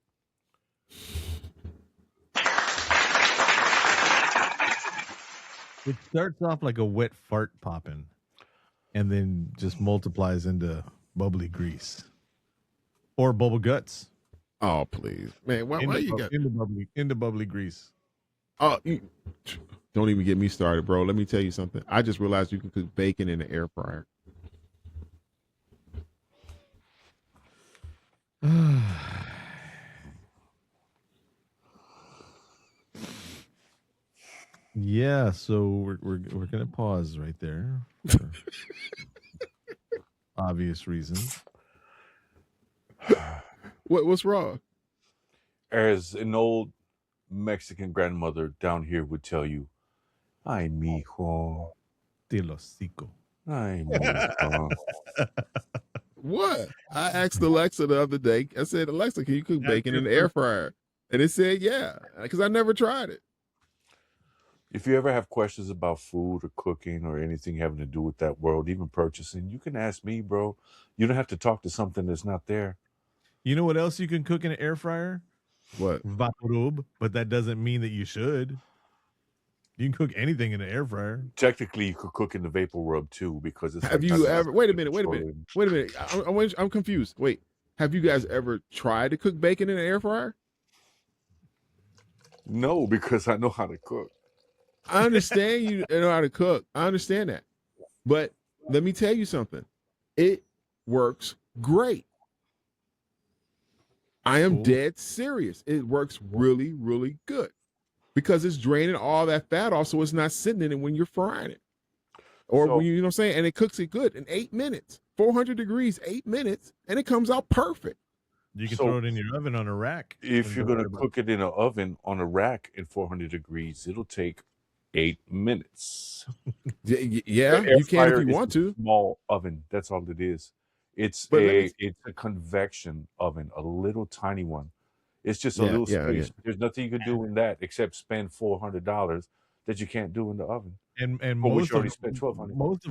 It starts off like a wet fart popping and then just multiplies into bubbly grease or bubble guts. Oh, please, man. Why you got into bubbly grease? Oh, don't even get me started, bro. Let me tell you something. I just realized you can cook bacon in the air fryer. Yeah, so we're gonna pause right there for obvious reasons. What's wrong? As an old Mexican grandmother down here would tell you, "Ay, mijo, te lo hocico." Ay, mijo. What? I asked Alexa the other day. I said, "Alexa, can you cook bacon in the air fryer?" And it said, "Yeah," because I never tried it. If you ever have questions about food or cooking or anything having to do with that world, even purchasing, you can ask me, bro. You don't have to talk to something that's not there. You know what else you can cook in an air fryer? What? Vaporub, but that doesn't mean that you should. You can cook anything in an air fryer. Technically, you could cook in the vapor rub too, because it's. Have you ever? Wait a minute. I'm confused. Wait, have you guys ever tried to cook bacon in an air fryer? No, because I know how to cook. I understand you know how to cook. I understand that, but let me tell you something. It works great. I am dead serious. It works really, really good because it's draining all that fat off, so it's not sitting in it when you're frying it. Or when you know what I'm saying, and it cooks it good in 8 minutes, 400 degrees, 8 minutes, and it comes out perfect. You can throw it in your oven on a rack. If you're gonna cook it in an oven on a rack in 400 degrees, it'll take 8 minutes. Yeah, you can if you want to. Small oven. That's all it is. It's a convection oven, a little tiny one. It's just a little space. Yeah. There's nothing you can do in that except spend $400 that you can't do in the oven. And most of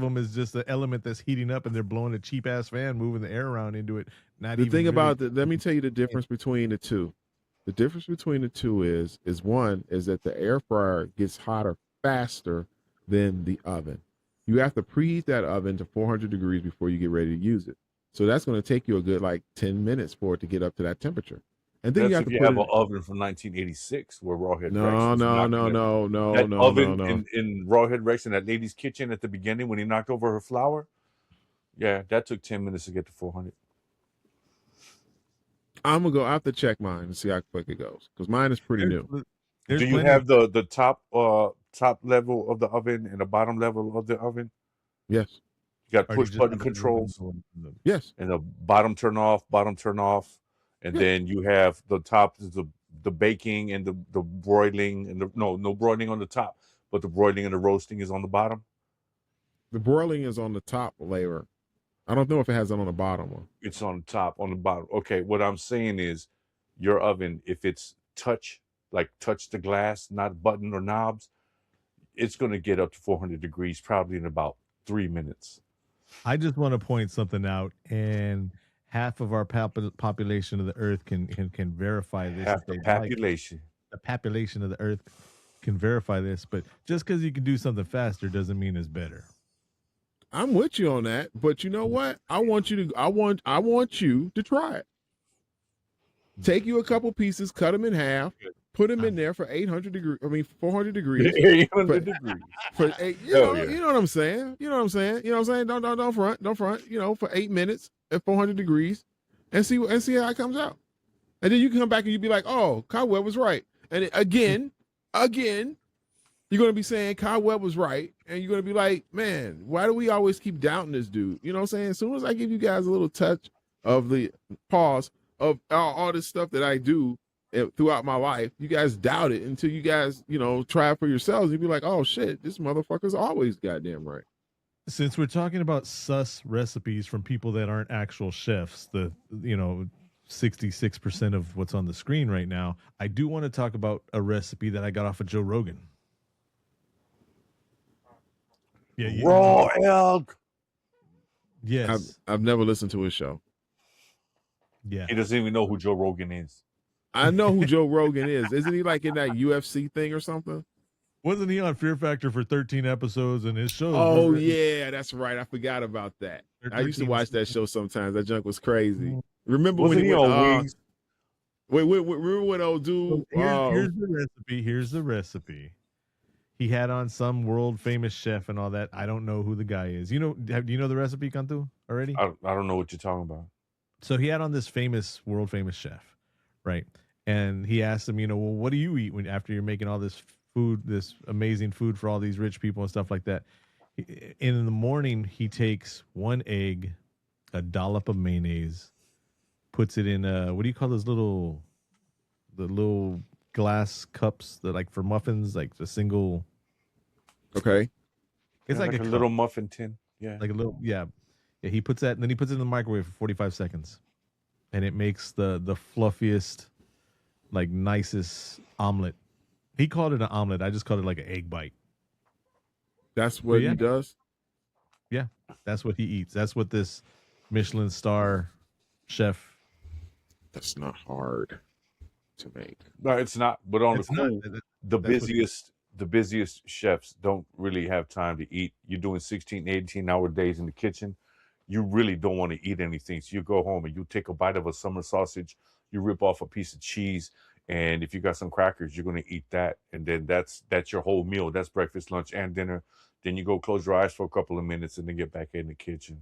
them is just the element that's heating up, and they're blowing a cheap ass fan, moving the air around into it. Let me tell you the difference between the two. The difference between the two is one is that the air fryer gets hotter faster than the oven. You have to preheat that oven to 400 degrees before you get ready to use it. So that's going to take you a good 10 minutes for it to get up to that temperature. And then that's you have an oven from 1986 where Rawhead Rex. No. In Rawhead Rex in that lady's kitchen at the beginning when he knocked over her flour. Yeah, that took 10 minutes to get to 400. I'm gonna go. I have to check mine and see how quick it goes because mine is pretty new. Do you have the top level of the oven and the bottom level of the oven? Yes. You got Or push you just button have controls, Yes. and the bottom turn off, and then you have the top is the baking and the broiling and no broiling on the top, but the broiling and the roasting is on the bottom. The broiling is on the top layer. I don't know if it has that on the bottom one. It's on top, on the bottom. Okay, what I'm saying is, your oven, if it's touch the glass, not button or knobs, it's going to get up to 400 degrees probably in about 3 minutes. I just want to point something out, and half of our population of the Earth can verify this. Half the population. The population of the Earth can verify this, but just because you can do something faster doesn't mean it's better. I'm with you on that, but you know what? I want you to try it. Take you a couple pieces, cut them in half, put them in there for 400 degrees. 800 degrees. You know what I'm saying? Don't front. For 8 minutes at 400 degrees, and see how it comes out. And then you can come back and you be like, "Oh, Cobweb was right." And again, you're going to be saying Cobweb was right. And you're going to be like, man, why do we always keep doubting this dude? You know what I'm saying? As soon as I give you guys a little touch of the pause of all this stuff that I do throughout my life, you guys doubt it until you guys, try it for yourselves. You'd be like, oh, shit, this motherfucker's always goddamn right. Since we're talking about sus recipes from people that aren't actual chefs, 66% of what's on the screen right now, I do want to talk about a recipe that I got off of Joe Rogan. Yeah, raw elk. Yes, I've never listened to his show. Yeah, he doesn't even know who Joe Rogan is. I know who Joe Rogan is. Isn't he like in that UFC thing or something? Wasn't he on Fear Factor for 13 episodes and his show? Oh yeah, that's right. I forgot about that. I used to watch that show sometimes. That junk was crazy. Remember Wasn't when he on Wings? Wait, remember when old dude? Here's the recipe. Here's the recipe. He had on some world famous chef and all that. I don't know who the guy is. Do you know the recipe, Cantu, already? I don't know what you're talking about. So he had on this world famous chef, right? And he asked him, well, what do you eat after you're making all this food, this amazing food for all these rich people and stuff like that? In the morning, he takes 1 egg, a dollop of mayonnaise, puts it in what do you call those the little glass cups that like for muffins, like the single. Okay. It's like a little muffin tin. Yeah. Like a little, yeah. He puts that, and then he puts it in the microwave for 45 seconds. And it makes the fluffiest, like nicest omelet. He called it an omelet. I just called it like an egg bite. That's what he does? Yeah. That's what he eats. That's what this Michelin star chef. That's not hard to make. No, it's not. But on the busiest chefs don't really have time to eat. You're doing 16, 18-hour days in the kitchen. You really don't want to eat anything. So you go home and you take a bite of a summer sausage, you rip off a piece of cheese, and if you got some crackers, you're going to eat that. And then that's your whole meal. That's breakfast, lunch, and dinner. Then you go close your eyes for a couple of minutes and then get back in the kitchen.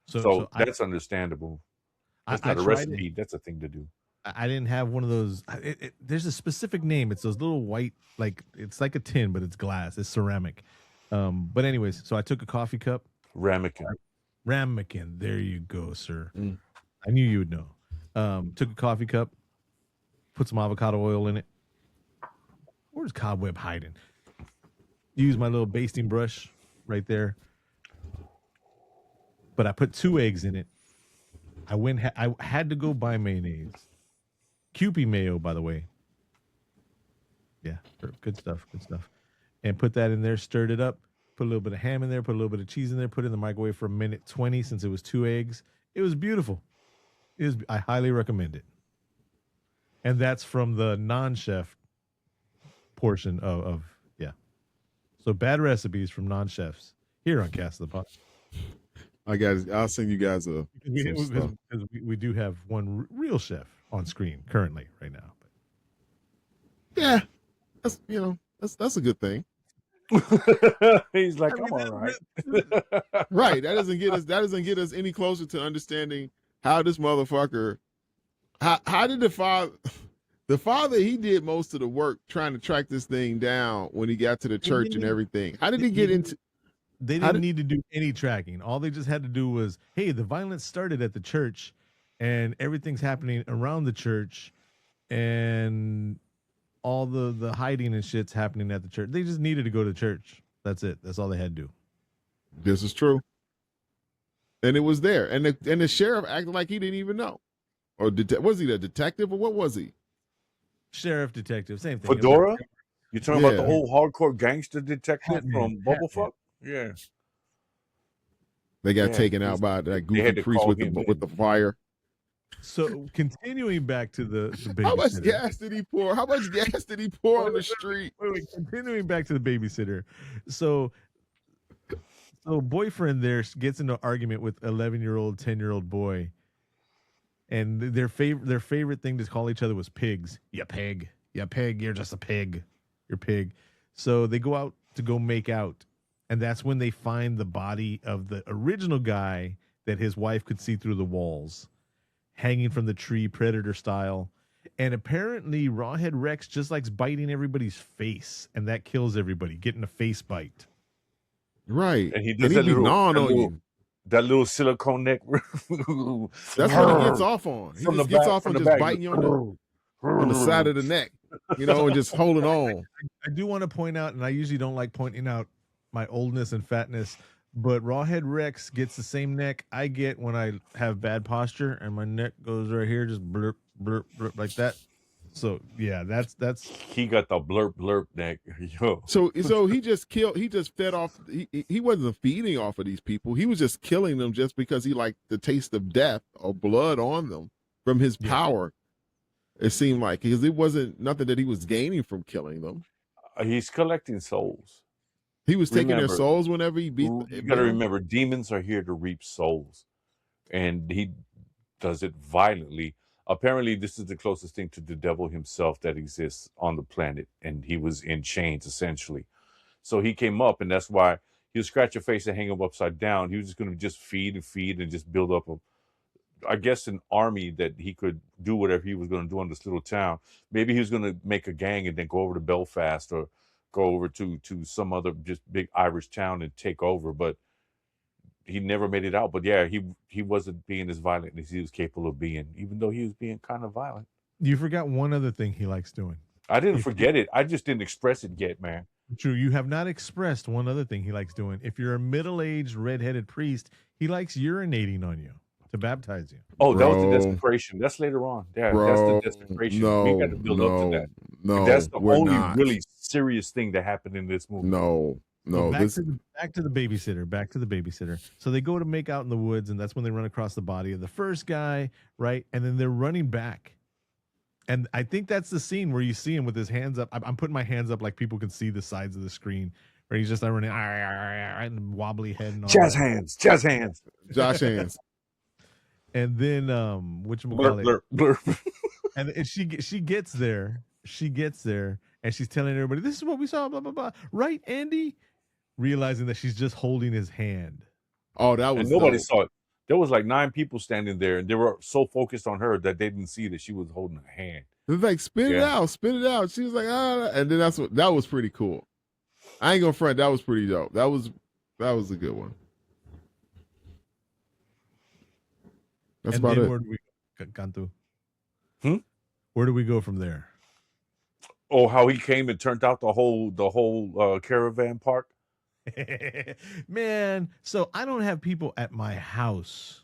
So that's understandable. That's not a recipe. That's a thing to do. I didn't have one of those. There's a specific name. It's those little white, it's like a tin, but it's glass. It's ceramic. But anyways, so I took a coffee cup. Ramekin. There you go, sir. I knew you would know. Took a coffee cup, put some avocado oil in it. Where's Cobweb hiding? Use my little basting brush right there. But I put 2 eggs in it. I had to go buy mayonnaise. Kewpie mayo, by the way. Yeah, good stuff. And put that in there, stirred it up, put a little bit of ham in there, put a little bit of cheese in there, put it in the microwave for 1:20 since it was 2 eggs. It was beautiful. I highly recommend it. And that's from the non-chef portion of yeah. So bad recipes from non-chefs here on Cast of the Pod. I'll send you guys we do have one real chef on screen currently right now. Yeah, that's a good thing. He's like, I'm all right. Right. That doesn't get us any closer to understanding how this motherfucker. How did the father? He did most of the work trying to track this thing down when he got to the church and everything. How did he get into? They didn't need to do any tracking. All they just had to do was, hey, the violence started at the church, and everything's happening around the church, and all the hiding and shit's happening at the church. They just needed to go to church. That's it. That's all they had to do. This is true. And it was there. And the sheriff acted like he didn't even know. Or was he the detective, or what was he? Sheriff, detective, same thing. Fedora? You talking about the whole hardcore gangster detective from Bubblefuck? Yeah. They got taken out by that goofy priest with the fire. So continuing back to the babysitter. How much gas did he pour? How much gas did he pour on the street? Continuing back to the babysitter. So boyfriend there gets into an argument with 11-year-old, 10-year-old boy. And their favorite thing to call each other was pigs. You pig. You pig. You're just a pig. You're pig. So they go out to go make out. And that's when they find the body of the original guy that his wife could see through the walls, hanging from the tree, predator style. And apparently Rawhead Rex just likes biting everybody's face, and that kills everybody, getting a face bite. Right. And he does that little silicone neck. That's what he gets off on. He just gets off on just biting you on the side of the neck, and just holding on. I do want to point out, and I usually don't like pointing out my oldness and fatness, but Rawhead Rex gets the same neck I get when I have bad posture, and my neck goes right here, just blurp, blurp, blurp, like that. So yeah, that's he got the blurp blurp neck. Yo. So he just fed off. He wasn't feeding off of these people. He was just killing them just because he liked the taste of death or blood on them from his power. It seemed like, because it wasn't nothing that he was gaining from killing them. He's collecting souls. He was taking their souls whenever he beat them. You got to remember, demons are here to reap souls, and he does it violently. Apparently, this is the closest thing to the devil himself that exists on the planet, and he was in chains, essentially. So he came up, and that's why he would scratch your face and hang him upside down. He was just going to just feed and just build up, an army that he could do whatever he was going to do in this little town. Maybe he was going to make a gang and then go over to Belfast or go over to some other just big Irish town and take over, but he never made it out. But yeah, he wasn't being as violent as he was capable of being, even though he was being kind of violent. You forgot one other thing he likes doing. I didn't forget it. I just didn't express it yet, man. True. You have not expressed one other thing he likes doing. If you're a middle-aged redheaded priest, he likes urinating on you to baptize you. Oh, that was the desecration. That's later on. Yeah, that's the desecration. We got to build up to that. No, that's the only really serious thing that happened in this movie. No. Back to the babysitter. So they go to make out in the woods, and that's when they run across the body of the first guy, right? And then they're running back. And I think that's the scene where you see him with his hands up. I'm putting my hands up like people can see the sides of the screen, where he's just running and wobbly head and all Josh that. hands. Josh hands. And then blurp, blurp. And she gets there. And she's telling everybody, this is what we saw, blah, blah, blah. Right, Andy? Realizing that she's just holding his hand. Oh, that was... And nobody saw it. There was like 9 people standing there, and they were so focused on her that they didn't see that she was holding a hand. It was like, spit it out. She was like, and then that was pretty cool. I ain't gonna front, that was pretty dope. That was a good one. That's about it. Where do we go, Cantu? Where do we go from there? Oh, how he came and turned out the whole caravan park. Man, so I don't have people at my house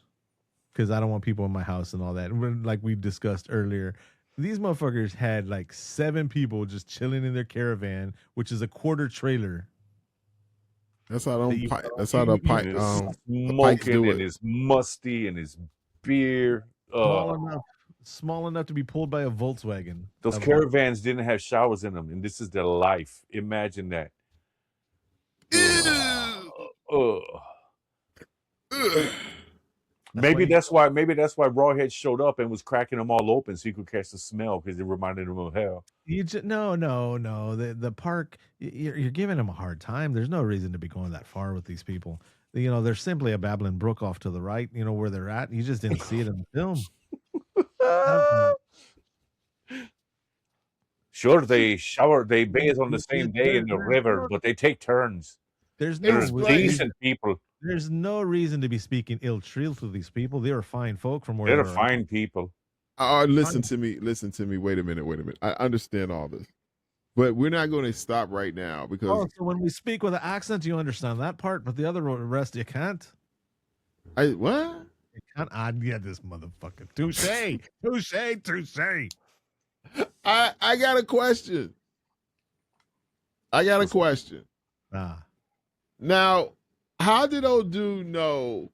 because I don't want people in my house and all that. Like we discussed earlier, these motherfuckers had like 7 people just chilling in their caravan, which is a quarter trailer. That's how the pikes do it. And it's musty and it's beer. Small enough to be pulled by a Volkswagen. Those caravans didn't have showers in them, and this is their life. Imagine that. Maybe that's why Rawhead showed up and was cracking them all open so he could catch the smell, because it reminded him of hell. No. The park, you're giving him a hard time. There's no reason to be going that far with these people. They're simply a babbling brook off to the right. Where they're at. You just didn't see it in the film. Sure, they bathe on the same day in the river, but they take turns. There's no decent people. There's no reason to be speaking ill truth to these people. They are fine folk from where They're they're fine people. Listen to me. Wait a minute. I understand all this, but we're not going to stop right now because. So when we speak with an accent, you understand that part, but the other rest you can't. What? You can't. Yeah, this motherfucker. Touche. I got a question. Now, how did old dude know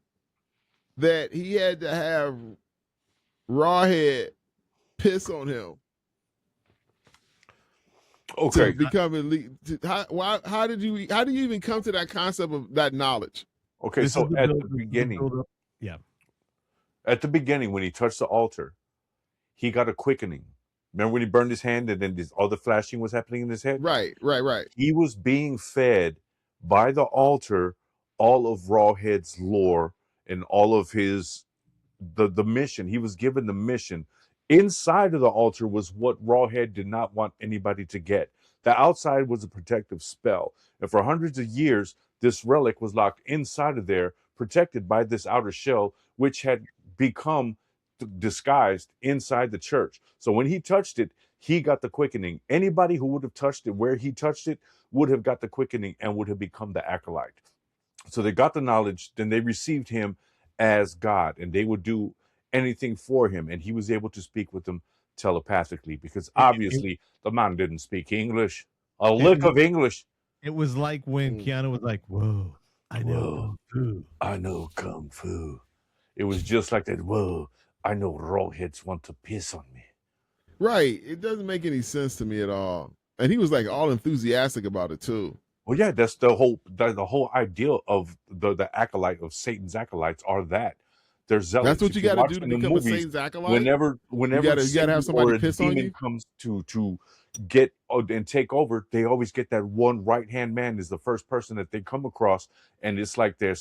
that he had to have Rawhead piss on him? Okay. To become elite. How do you even come to that concept of that knowledge? Okay, so at the beginning, at the beginning when he touched the altar, he got a quickening. Remember when he burned his hand and then all the flashing was happening in his head? Right. He was being fed by the altar all of Rawhead's lore and all of his the mission. He was given the mission. Inside of the altar was what Rawhead did not want anybody to get. The outside was a protective spell. And for hundreds of years, this relic was locked inside of there, protected by this outer shell, which had become disguised inside the church. So when he touched it, he got the quickening. Anybody who would have touched it where he touched it would have got the quickening and would have become the acolyte. So they got the knowledge, then they received him as God, and they would do anything for him, and he was able to speak with them telepathically because obviously the man didn't speak English, a lick of English. It was like when Keanu was like, "Whoa, I know kung fu." It was just like that. Whoa, I know rawheads want to piss on me. Right. It doesn't make any sense to me at all. And he was like all enthusiastic about it too. Well, yeah, that's the whole idea of the acolyte of Satan's acolytes are that. They're zealots. That's what you got to do to become a Satan's acolyte. Whenever you got to have somebody piss on you. Comes to get and take over, they always get that one right hand man is the first person that they come across, and it's like their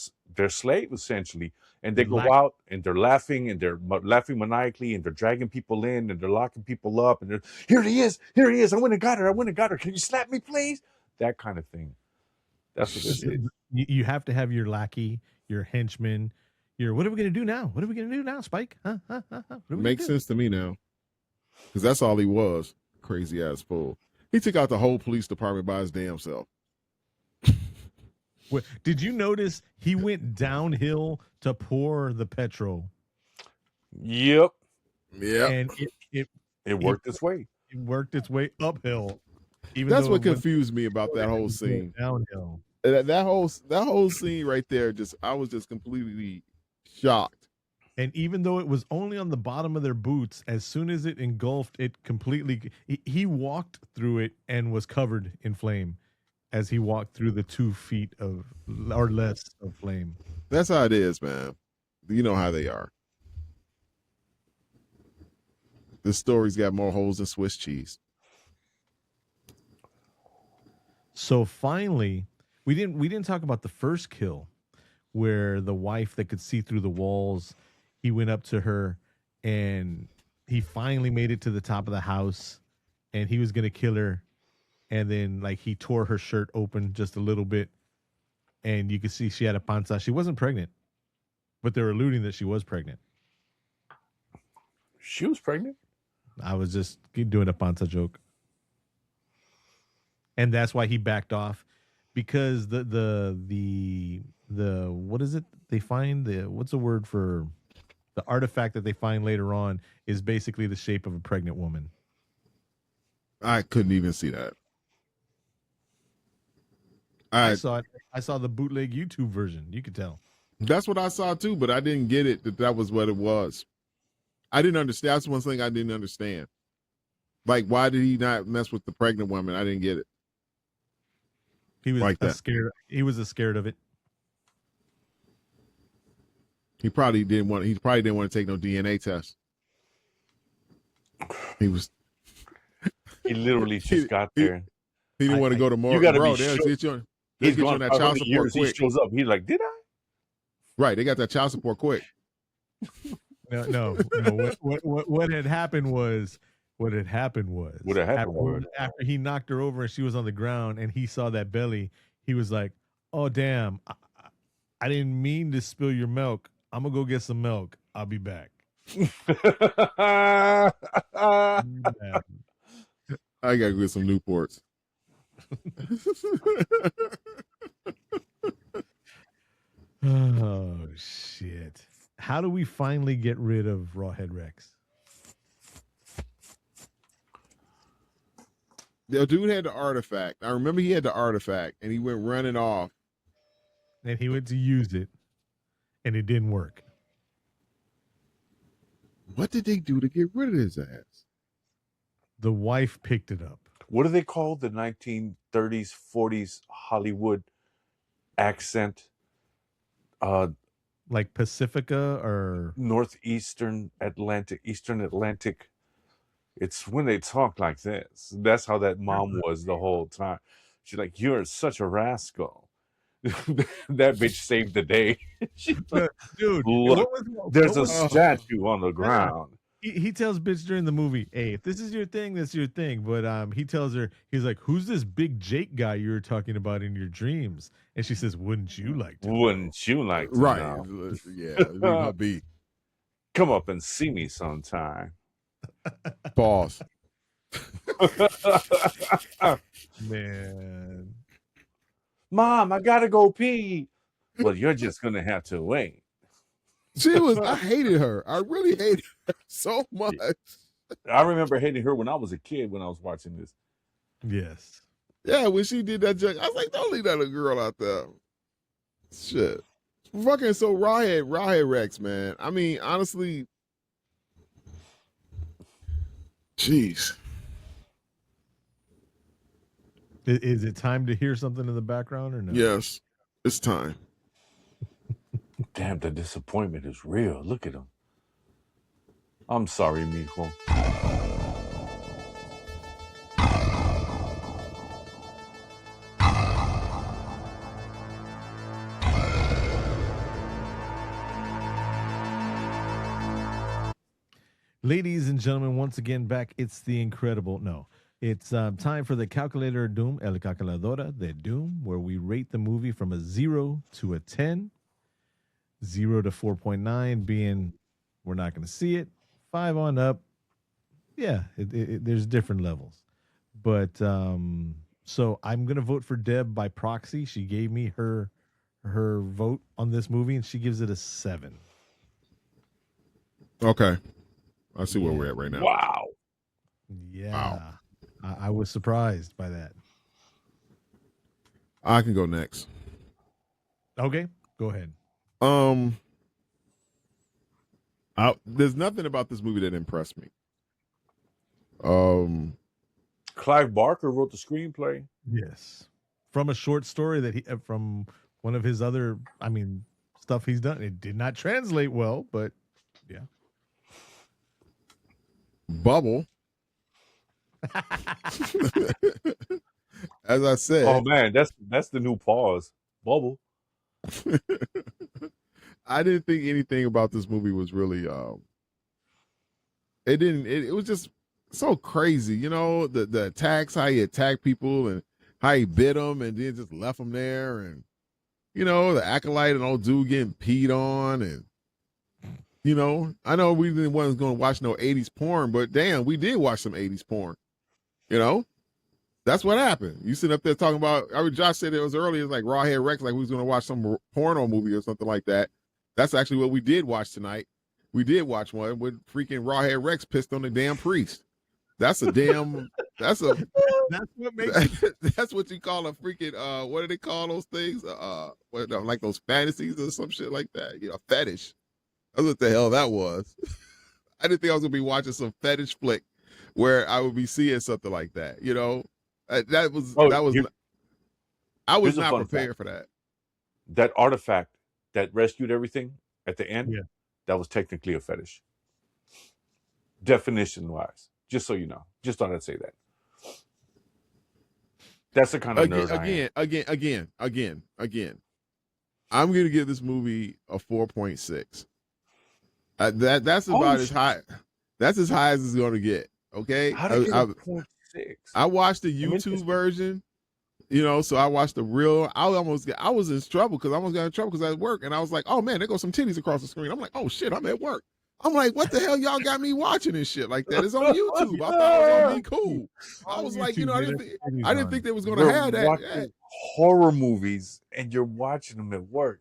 slave essentially. And they go out and they're laughing laughing maniacally, and they're dragging people in and they're locking people up, and they're here he is, I went and got her. Can you slap me, please? That kind of thing. That's what it is. You have to have your lackey, your henchman. What are we going to do now? What are we going to do now, Spike? Makes sense to me now. Because that's all he was. Crazy ass fool. He took out the whole police department by his damn self. Did you notice he went downhill to pour the petrol? Yep. And it worked its way. It worked its way uphill. That's what confused me about that whole scene. Downhill. That whole scene right there, I was just completely shocked. And even though it was only on the bottom of their boots, as soon as it engulfed it completely, he walked through it and was covered in flame as he walked through the 2 feet of or less of flame. That's how it is, man. You know how they are. This story's got more holes than Swiss cheese. So finally, we didn't talk about the first kill, where the wife that could see through the walls, he went up to her and he finally made it to the top of the house and he was going to kill her. And then he tore her shirt open just a little bit and you could see she had a panza. She wasn't pregnant, but they were alluding that she was pregnant. She was pregnant? I was just doing a panza joke. And that's why he backed off, because the what is it? They find what's the word for the artifact that they find later on is basically the shape of a pregnant woman. I couldn't even see that. I saw the bootleg YouTube version. You could tell. That's what I saw too, but I didn't get it that was what it was. I didn't understand. That's one thing I didn't understand. Like, why did he not mess with the pregnant woman? I didn't get it. He was scared. He was scared of it. He probably didn't want to take no DNA test. He literally just got there. He didn't want to go to more. You got to be sure. He's going that child support quick. He shows up. He's like, did I? Right. They got that child support quick. No. What had happened was after he knocked her over and she was on the ground and he saw that belly, he was like, Oh damn! I didn't mean to spill your milk. I'm gonna go get some milk. I'll be back. I gotta get some Newports. Oh shit! How do we finally get rid of Rawhead Rex? The dude had the artifact. I remember he had the artifact, and he went running off. And he went to use it, and it didn't work. What did they do to get rid of his ass? The wife picked it up. What do they call the 1930s, 40s Hollywood accent? Like Pacifica or Northeastern Atlantic, Eastern Atlantic. It's when they talk like this. That's how that mom was the whole time. She's like, "You're such a rascal." That bitch saved the day. Dude, Look, there's a statue on the ground. He tells bitch during the movie, "Hey, if this is your thing, that's your thing." But he tells her, he's like, "Who's this big Jake guy you were talking about in your dreams?" And she says, "Wouldn't you like to?" Wouldn't you like to? Right? Know? Yeah, my beat. Come up and see me sometime. Pause. Man, Mom, I gotta go pee. Well, you're just gonna have to wait. I hated her. I really hated her so much. I remember hating her when I was a kid when I was watching this. yes. Yeah, when she did that joke, I was like, don't leave that little girl out there. Shit. Fucking so Rawhead Rex, man. I mean, honestly, jeez. Is it time to hear something in the background or no? Yes, it's time. Damn, the disappointment is real. Look at him. I'm sorry, mijo. Ladies and gentlemen, once again, back. It's the incredible. No, it's time for the Calculator of Doom, El Calculadora de Doom, where we rate the movie from a 0 to a 10. 0 to 4.9 being we're not going to see it. 5 on up. Yeah, there's different levels. But so I'm going to vote for Deb by proxy. She gave me her vote on this movie, and she gives it a 7. Okay. I see where we're at right now. Wow. Yeah. Wow. I was surprised by that. I can go next. Okay, go ahead. There's nothing about this movie that impressed me. Clive Barker wrote the screenplay. Yes. From a short story that he from one of his other, stuff he's done. It did not translate well, but yeah. Bubble. As I said. Oh man, that's the new pause. Bubble. I didn't think anything about this movie was really it was just so crazy, you know, the attacks, how he attacked people and how he bit them and then just left them there, and you know, the acolyte and old dude getting peed on, and you know, I know we didn't want going to watch no 80s porn, but damn, we did watch some 80s porn. You know? That's what happened. You sit up there talking about, Josh said it was earlier, like Rawhead Rex, like we was going to watch some porno movie or something like that. That's actually what we did watch tonight. We did watch one with freaking Rawhead Rex pissed on the damn priest. That's what makes that's what you call a freaking what do they call those things? Like those fantasies or some shit like that. You know, fetish. That's what the hell that was. I didn't think I was gonna be watching some fetish flick where I would be seeing something like that. You know, I was not prepared for that. That artifact that rescued everything at the end, that was technically a fetish. Definition wise, just so you know, just thought I'd say that. That's the kind of nerd again. I'm gonna give this movie a 4.6. That's about as high. That's as high as it's gonna get. Okay. How did you get 0.6? I watched the YouTube version, You know, so I watched the real. I was in trouble because I almost got in trouble because I was at work, and I was like, "Oh man, there goes some titties across the screen." I'm like, "Oh shit, I'm at work." I'm like, "What the hell, y'all got me watching this shit like that? It's on YouTube." I thought it was gonna be cool. I was like, I didn't think they was gonna have that. Watching horror movies, and you're watching them at work.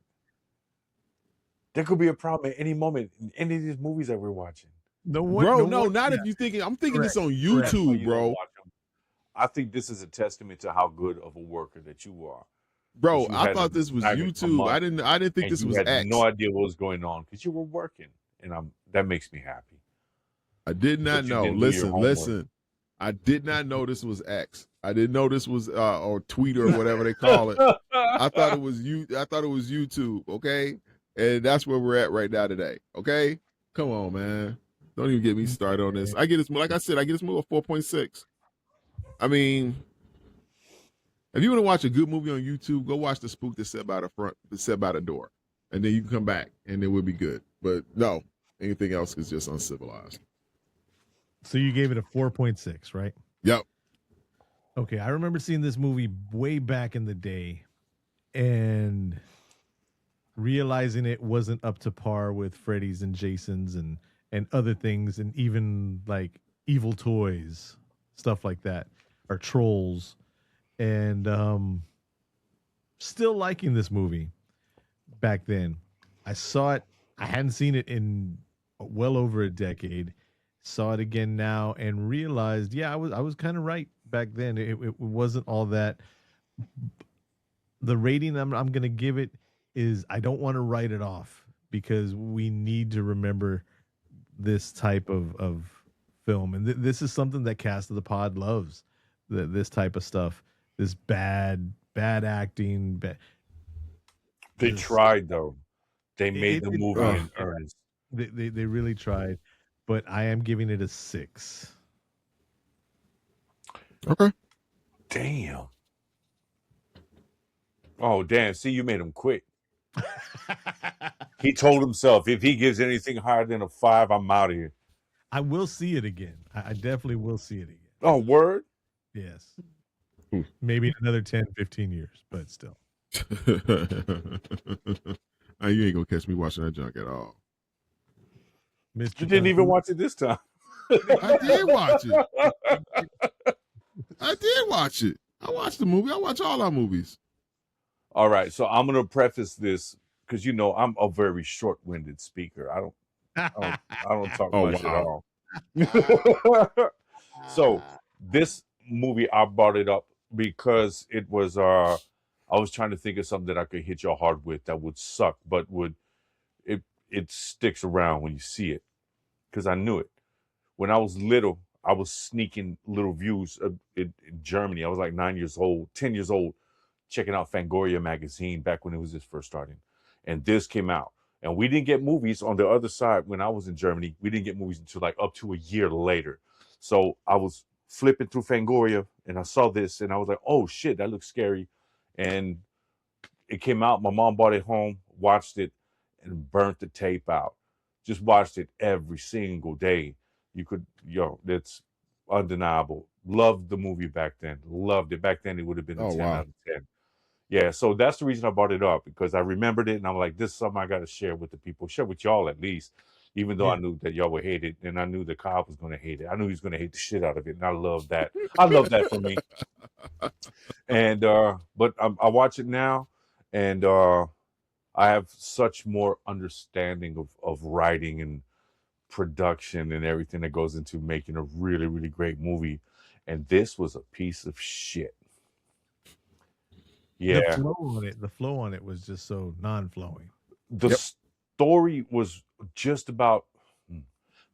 There could be a problem at any moment in any of these movies that we're watching. Not if you thinking. I'm thinking this on YouTube, bro. I think this is a testament to how good of a worker that you are. Bro, I thought this was YouTube. I didn't think this was X. I had no idea what was going on because you were working, and that makes me happy. I did not know. Listen. I did not know this was X. I didn't know this was or Twitter or whatever they call it. I thought it was YouTube. Okay, and that's where we're at right now today. Okay, come on, man. Don't even get me started on this. I get this. Like I said, I get this movie a 4.6. I mean, if you want to watch a good movie on YouTube, go watch The Spook That Sat by the Door, and then you can come back, and it will be good. But no, anything else is just uncivilized. So you gave it a 4.6, right? Yep. Okay, I remember seeing this movie way back in the day, and realizing it wasn't up to par with Freddy's and Jason's and other things, and even like Evil Toys, stuff like that, or Trolls. And still liking this movie back then. I saw it. I hadn't seen it in well over a decade. Saw it again now and realized, yeah, I was kind of right back then. It wasn't all that. The rating I'm going to give it is, I don't want to write it off because we need to remember this type of film. And this is something that Cast of the Pod loves, this type of stuff. This bad acting. They tried, though. They made the movie in earnest. They really tried, but I am giving it a 6. Okay. Damn. Oh, damn. See, you made him quit. He told himself, if he gives anything higher than a 5, I'm out of here. I will see it again. I definitely will see it again. Oh, word? Yes. Maybe another 10, 15 years, but still. You ain't gonna catch me watching that junk at all. Mr. You didn't even watch it this time. I did watch it. I watched the movie. I watch all our movies. All right, so I'm gonna preface this because I'm a very short-winded speaker. I don't talk much at all. So this movie, I brought it up because it was I was trying to think of something that I could hit your heart with that would suck, but it sticks around when you see it, because I knew it. When I was little, I was sneaking little views in Germany. I was like 10 years old, checking out Fangoria magazine back when it was just first starting. And this came out. And we didn't get movies on the other side when I was in Germany. We didn't get movies until like up to a year later. So I was flipping through Fangoria and I saw this and I was like, oh shit, that looks scary. And it came out. My mom brought it home, watched it, and burnt the tape out. Just watched it every single day. That's undeniable. Loved the movie back then. Loved it. Back then it would have been a 10 out of 10. Yeah, so that's the reason I brought it up, because I remembered it and I'm like, this is something I got to share with the people, share with y'all at least, even though I knew that y'all would hate it and I knew that Kyle was going to hate it. I knew he was going to hate the shit out of it, and I love that. I love that for me. And but I watch it now, and I have such more understanding of writing and production and everything that goes into making a really, really great movie. And this was a piece of shit. Yeah, the flow on it was just so non-flowing. The story was just about,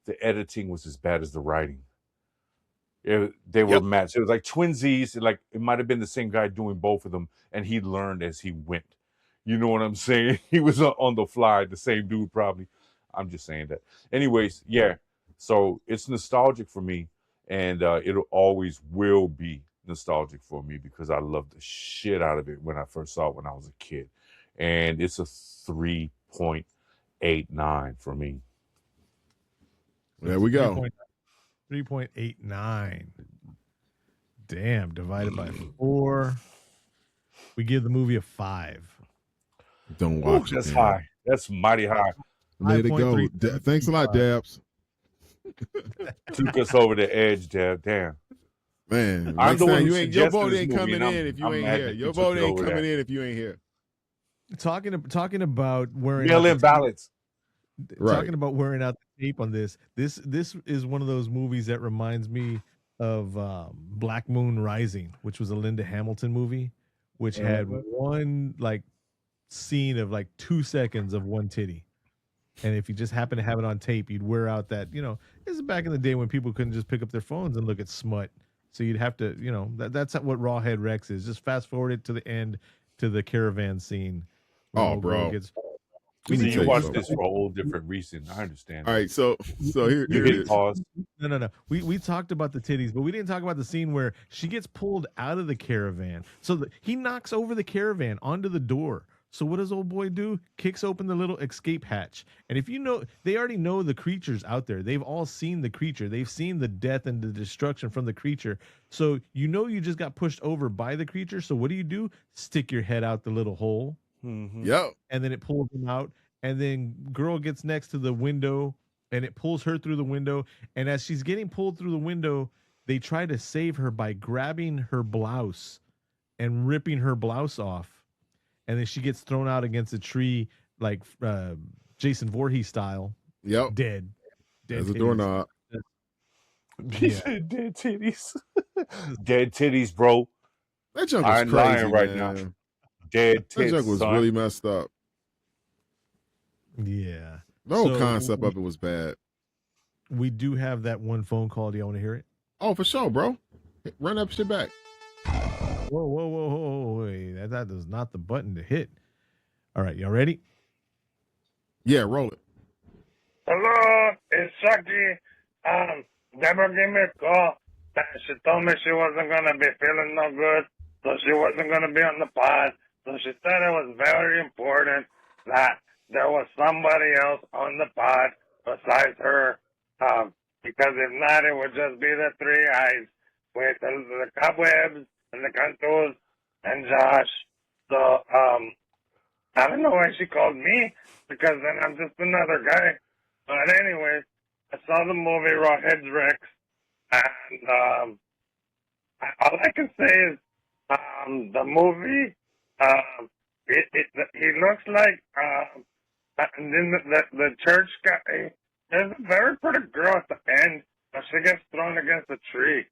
the editing was as bad as the writing. They were matched. It was like twinsies. Like it might have been the same guy doing both of them, and he learned as he went. You know what I'm saying? He was on the fly, the same dude probably. I'm just saying that. Anyways, yeah. So it's nostalgic for me, and it always will be nostalgic for me because I loved the shit out of it when I first saw it when I was a kid. And it's a 3.89 for me. There we go. 3.89. Damn, divided by 4. We give the movie a 5. Don't watch it. That's man. high. That's mighty high. Let it go. 5.3. Thanks a lot, Dabs. Took us over the edge, Dad. Damn. Man, I'm next the one time who you ain't your suggested vote this ain't movie, coming and in if you I'm ain't mad here. that you Your took vote it ain't over coming there. in if you ain't here. Talking about wearing Mail out in the ballots. Right. talking about wearing out the tape on this. This is one of those movies that reminds me of Black Moon Rising, which was a Linda Hamilton movie, which had one like scene of like 2 seconds of one titty. And if you just happen to have it on tape, you'd wear out that, this is back in the day when people couldn't just pick up their phones and look at smut. So you'd have to, that's what Rawhead Rex is. Just fast forward it to the end, to the caravan scene. when Oh, old girl bro. gets- Let me So tell you watched something. this for a whole different reason. I understand. All right, so here You it hit is. pause. No. We talked about the titties, but we didn't talk about the scene where she gets pulled out of the caravan. So he knocks over the caravan onto the door. So what does old boy do? Kicks open the little escape hatch. And if you know, they already know the creatures out there. They've all seen the creature. They've seen the death and the destruction from the creature. So you just got pushed over by the creature. So what do? Stick your head out the little hole. Mm-hmm. Yep. And then it pulls him out. And then girl gets next to the window and it pulls her through the window. And as she's getting pulled through the window, they try to save her by grabbing her blouse and ripping her blouse off. And then she gets thrown out against a tree like Jason Voorhees style. Yep. Dead. As a titties. doorknob. Yeah. Dead titties. Dead titties, bro. That junk I was ain't crazy, lying right man. now. Dead That tits, junk was son. really messed up. Yeah. The whole So, concept of it was bad. We do have that one phone call. Do you want to hear it? Oh, for sure, bro. Run that shit back. Whoa. Wait. That is not the button to hit. All right. Y'all ready? Yeah, roll it. Hello, it's Chucky. Deborah gave me a call. She told me she wasn't going to be feeling no good, so she wasn't going to be on the pod. So she said it was very important that there was somebody else on the pod besides her, because if not, it would just be the three eyes with the Cobwebs and the Cantus and Josh. So, I don't know why she called me, because then I'm just another guy. But anyway, I saw the movie Rawhead Rex, and all I can say is the movie, he looks like, and then the church guy, there's a very pretty girl at the end, but she gets thrown against a tree.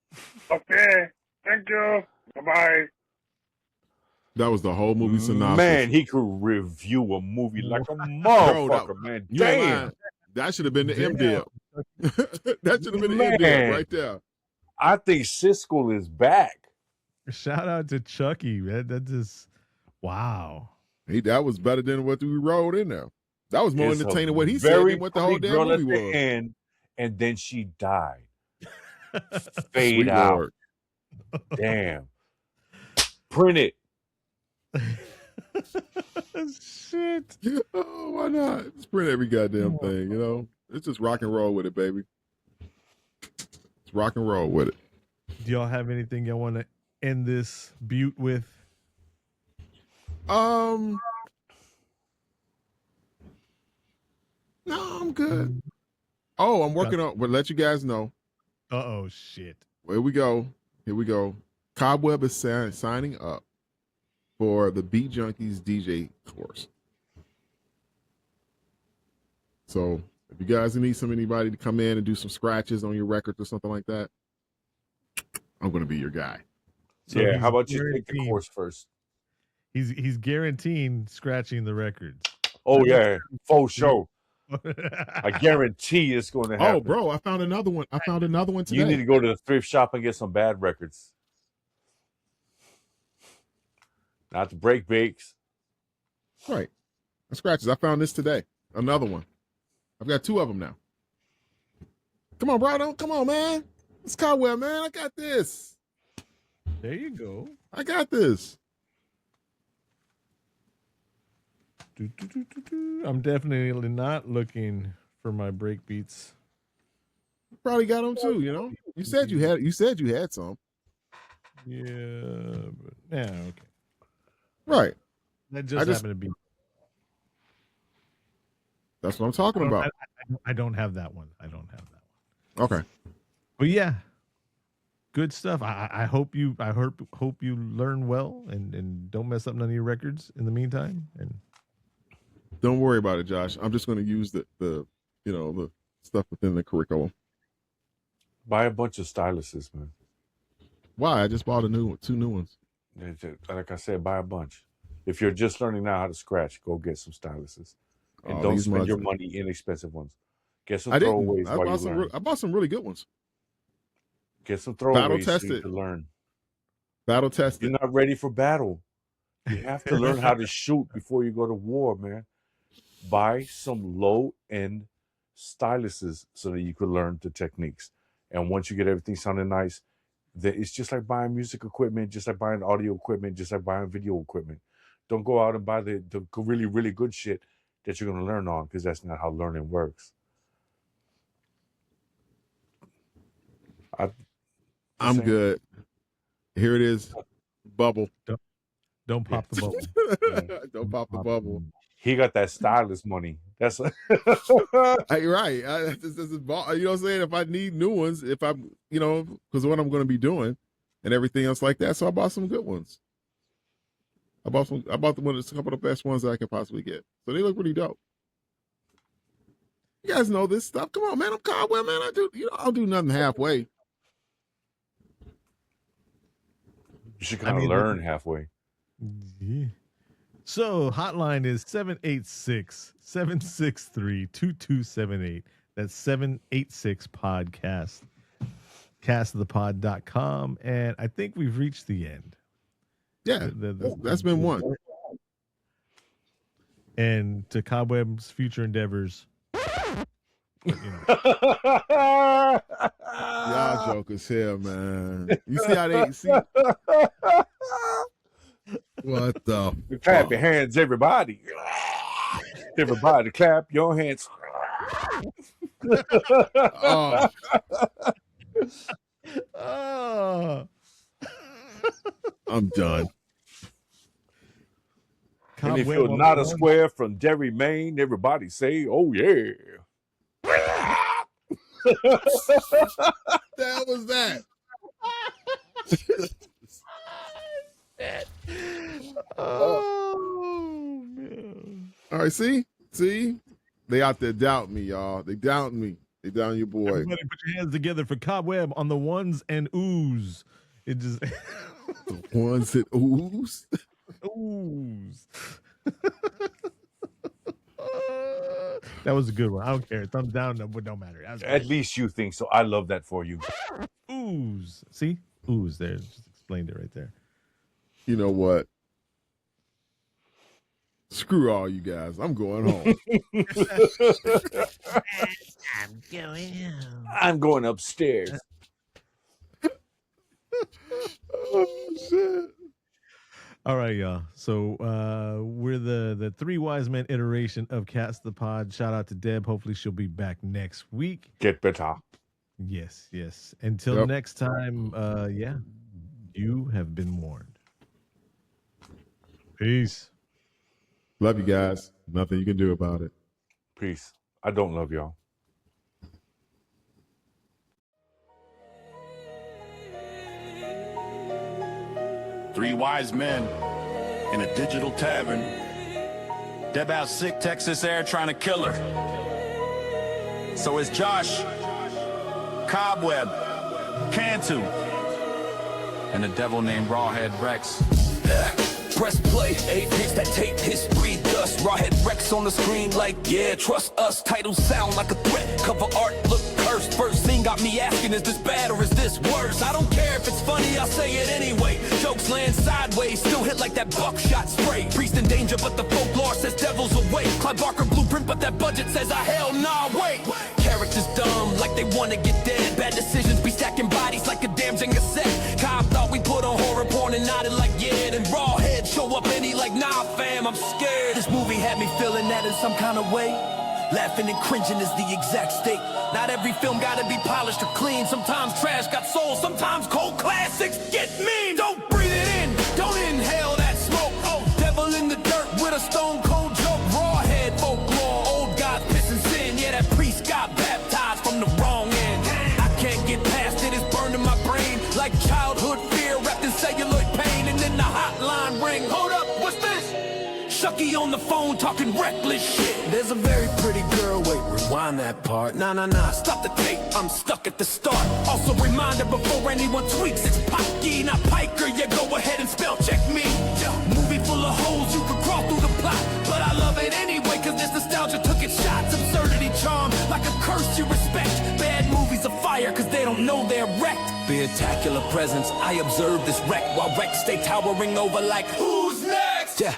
Okay, thank you, bye-bye. That was the whole movie synopsis. Man, he could review a movie like a motherfucker, man. You ain't Damn. lying. That should have been the M-Dib. That should have been the M-Dib right there. I think Siskel is back. Shout out to Chucky, man. That just wow. That was better than what we rolled in there. That was more It's a entertaining what he said very than what the whole pretty damn girl movie at the was. end, and then she died. Fade Sweet out. Lord. Damn. Print it. Shit. Oh, why not? Just print every goddamn thing, you know? It's just rock and roll with it, baby. It's rock and roll with it. Do y'all have anything y'all want to end this butte with? No, I'm good. Oh, I'm working on, but let you guys know. Uh-oh, shit. Here we go. Cobweb is signing up for the Beat Junkies DJ course. So if you guys need anybody to come in and do some scratches on your records or something like that, I'm going to be your guy. So yeah, he's how about you take the guaranteed- course first? He's guaranteeing scratching the records. Oh, yeah. Full show. I guarantee it's going to happen. Oh, bro, I found another one. Today. You need to go to the thrift shop and get some bad records. Not the break bakes. Right. The scratches. I found this today. Another one. I've got 2 of them now. Come on, bro. Come on, man. It's Cobweb, man. I got this. There you go. I got this. I'm definitely not looking for my break beats. Probably got them too, you know. You said you had some. Yeah, but yeah, okay. Right. That just happened to be. That's what I'm talking about. I don't have that one. I don't have that one. Okay. But yeah, good stuff. I hope you learn well and don't mess up none of your records in the meantime. And don't worry about it, Josh. I'm just going to use the the stuff within the curriculum. Buy a bunch of styluses, man. Why? I just bought two new ones. Like I said, buy a bunch. If you're just learning now how to scratch, go get some styluses. And don't spend your money in expensive ones. Get some throwaways while you learn. I bought some really good ones. Get some throwaways so you can learn. Battle tested. You're not ready for battle. You have to learn how to shoot before you go to war, man. Buy some low-end styluses so that you can learn the techniques. And once you get everything sounding nice, it's just like buying music equipment, just like buying audio equipment, just like buying video equipment. Don't go out and buy the really, really good shit that you're going to learn on, because that's not how learning works. I'm good. Here it is. Bubble. Don't pop the bubble. Don't pop the bubble. He got that stylist money. That's you're right. This is, you know what I'm saying? If I need new ones, if I'm, because what I'm going to be doing and everything else like that. So I bought some good ones. I bought a couple of the best ones that I could possibly get. So they look pretty dope. You guys know this stuff. Come on, man. I'm Cobweb, man. I'll do nothing halfway. You should kind of learn halfway. Yeah. So hotline is 786-763-2278. That's 786-podcast. Castofthepod.com. And I think we've reached the end. Yeah, that's been one. And to Cobweb's future endeavors. Y'all joke as hell, man. You see how they see? What the? Clap your hands, everybody. Everybody, clap your hands. I'm done. And if you're not a square from Derry, Maine, everybody say, "Oh yeah." The hell was that? Oh man! All right, see, they out there doubt me, y'all. They doubt me. They down your boy. Everybody, put your hands together for Cobweb on the ones and oohs. It just the ones that ooze. Oohs. That was a good one. I don't care. Thumbs down, but don't matter. At least you think so. I love that for you. Oohs. See? Oohs there. Just explained it right there. You know what? Screw all you guys. I'm going home. I'm going upstairs. Oh, shit. All right, y'all. So we're the Three Wise Men iteration of Cast the Pod. Shout out to Deb. Hopefully she'll be back next week. Get better. Yes. Until next time, you have been warned. Peace. Love you guys. Nothing you can do about it. Peace. I don't love y'all. Three wise men in a digital tavern. Deb out sick, Texas air trying to kill her. So it's Josh, Cobweb, Cantu, and a devil named Rawhead Rex. Press play, 8 hits that tape history dust. Rawhead Rex on the screen like, yeah, trust us. Titles sound like a threat, cover art look cursed. First scene got me asking, is this bad or is this worse? I don't care if it's funny, I'll say it anyway. Jokes land sideways, still hit like that buckshot spray. Priest in danger, but the folklore says devil's away. Clive Barker blueprint, but that budget says, hell nah, wait. Characters dumb, like they wanna get dead. Bad decisions be stacking bodies like a damn Jenga set. Cobb thought we put on horror porn and nodded like, yeah, then Rawhead show up and he like, nah fam, I'm scared. This movie had me feeling that in some kind of way. Laughing and cringing is the exact state. Not every film gotta be polished or clean. Sometimes trash got soul, sometimes cold classics get mean. Don't breathe it in, don't inhale that smoke. Oh, with a stone cold joke, rawhead folklore. Old gods pissing sin, yeah, that priest got baptized from the wrong end. I can't get past it, it's burned in my brain like childhood fear wrapped in celluloid pain. And then the hotline ring, hold up, what's this? Shucky on the phone talking reckless shit. There's a very pretty girl, wait, rewind that part. Nah, stop the tape, I'm stuck at the start. Also reminder before anyone tweaks, it's Pocky, not Piker. Yeah, go ahead and spell check me. Movie full of holes, you can crawl through the plot, but I love it anyway, cause this nostalgia took its shots. Absurdity charm, like a curse you respect. Bad movies are fire, cause they don't know they're wrecked. Spectacular presence, I observe this wreck, while Rex stay towering over like, who's next? Yeah.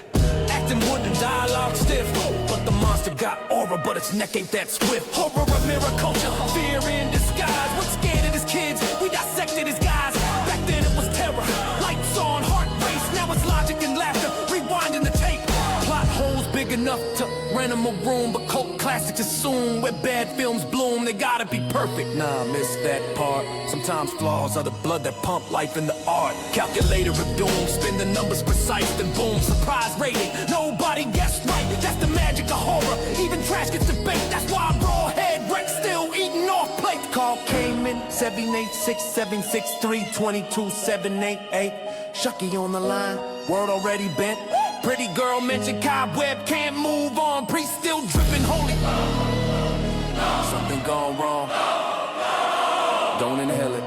Acting wooden, dialogue stiff, but the monster got aura, but its neck ain't that swift. Horror of mirror culture, fear in disguise. We're scared of his kids, we dissected his guys. Back then it was terror, lights on, heart race. Now it's logic and laughter, rewinding the tape. Plot holes big enough to rent them a room, but cult classics assume where bad films bloom, they gotta be perfect. Nah, miss that part. Sometimes flaws are the blood that pump life in the art. Calculator of doom, spin the numbers precise, then boom, surprise rating. Nobody guessed right, that's the magic of horror. Even trash gets debate, that's why Rawhead Rex still eating off plate. Call Cayman 786-763-22788. Shucky on the line, word already bent. Pretty girl mentioned Cobweb, can't move on. Priest still dripping holy. Something gone wrong. Don't inhale it.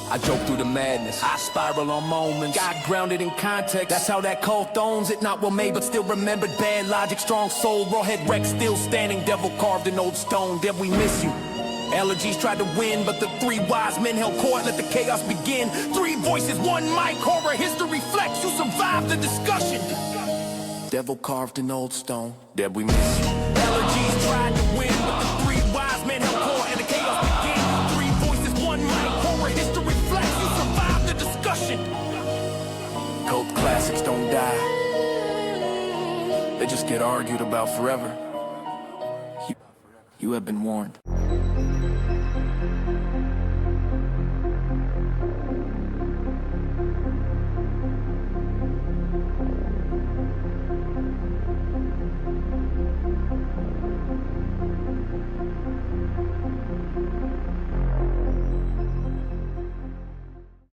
I joke through the madness, I spiral on moments. Got grounded in context, that's how that cult owns it. Not well made, but still remembered. Bad logic, strong soul. Rawhead Rex still standing, devil carved in old stone. Did we miss you? Allergies tried to win, but the three wise men held court, let the chaos begin. Three voices, one mic, horror history flex. You survived the discussion. Devil carved in old stone. Did we miss you? Allergies tried to win, but the three wise men held court, and the chaos began. Three voices, one mic, horror history flex. You survived the discussion. Cult classics don't die, they just get argued about forever. You have been warned.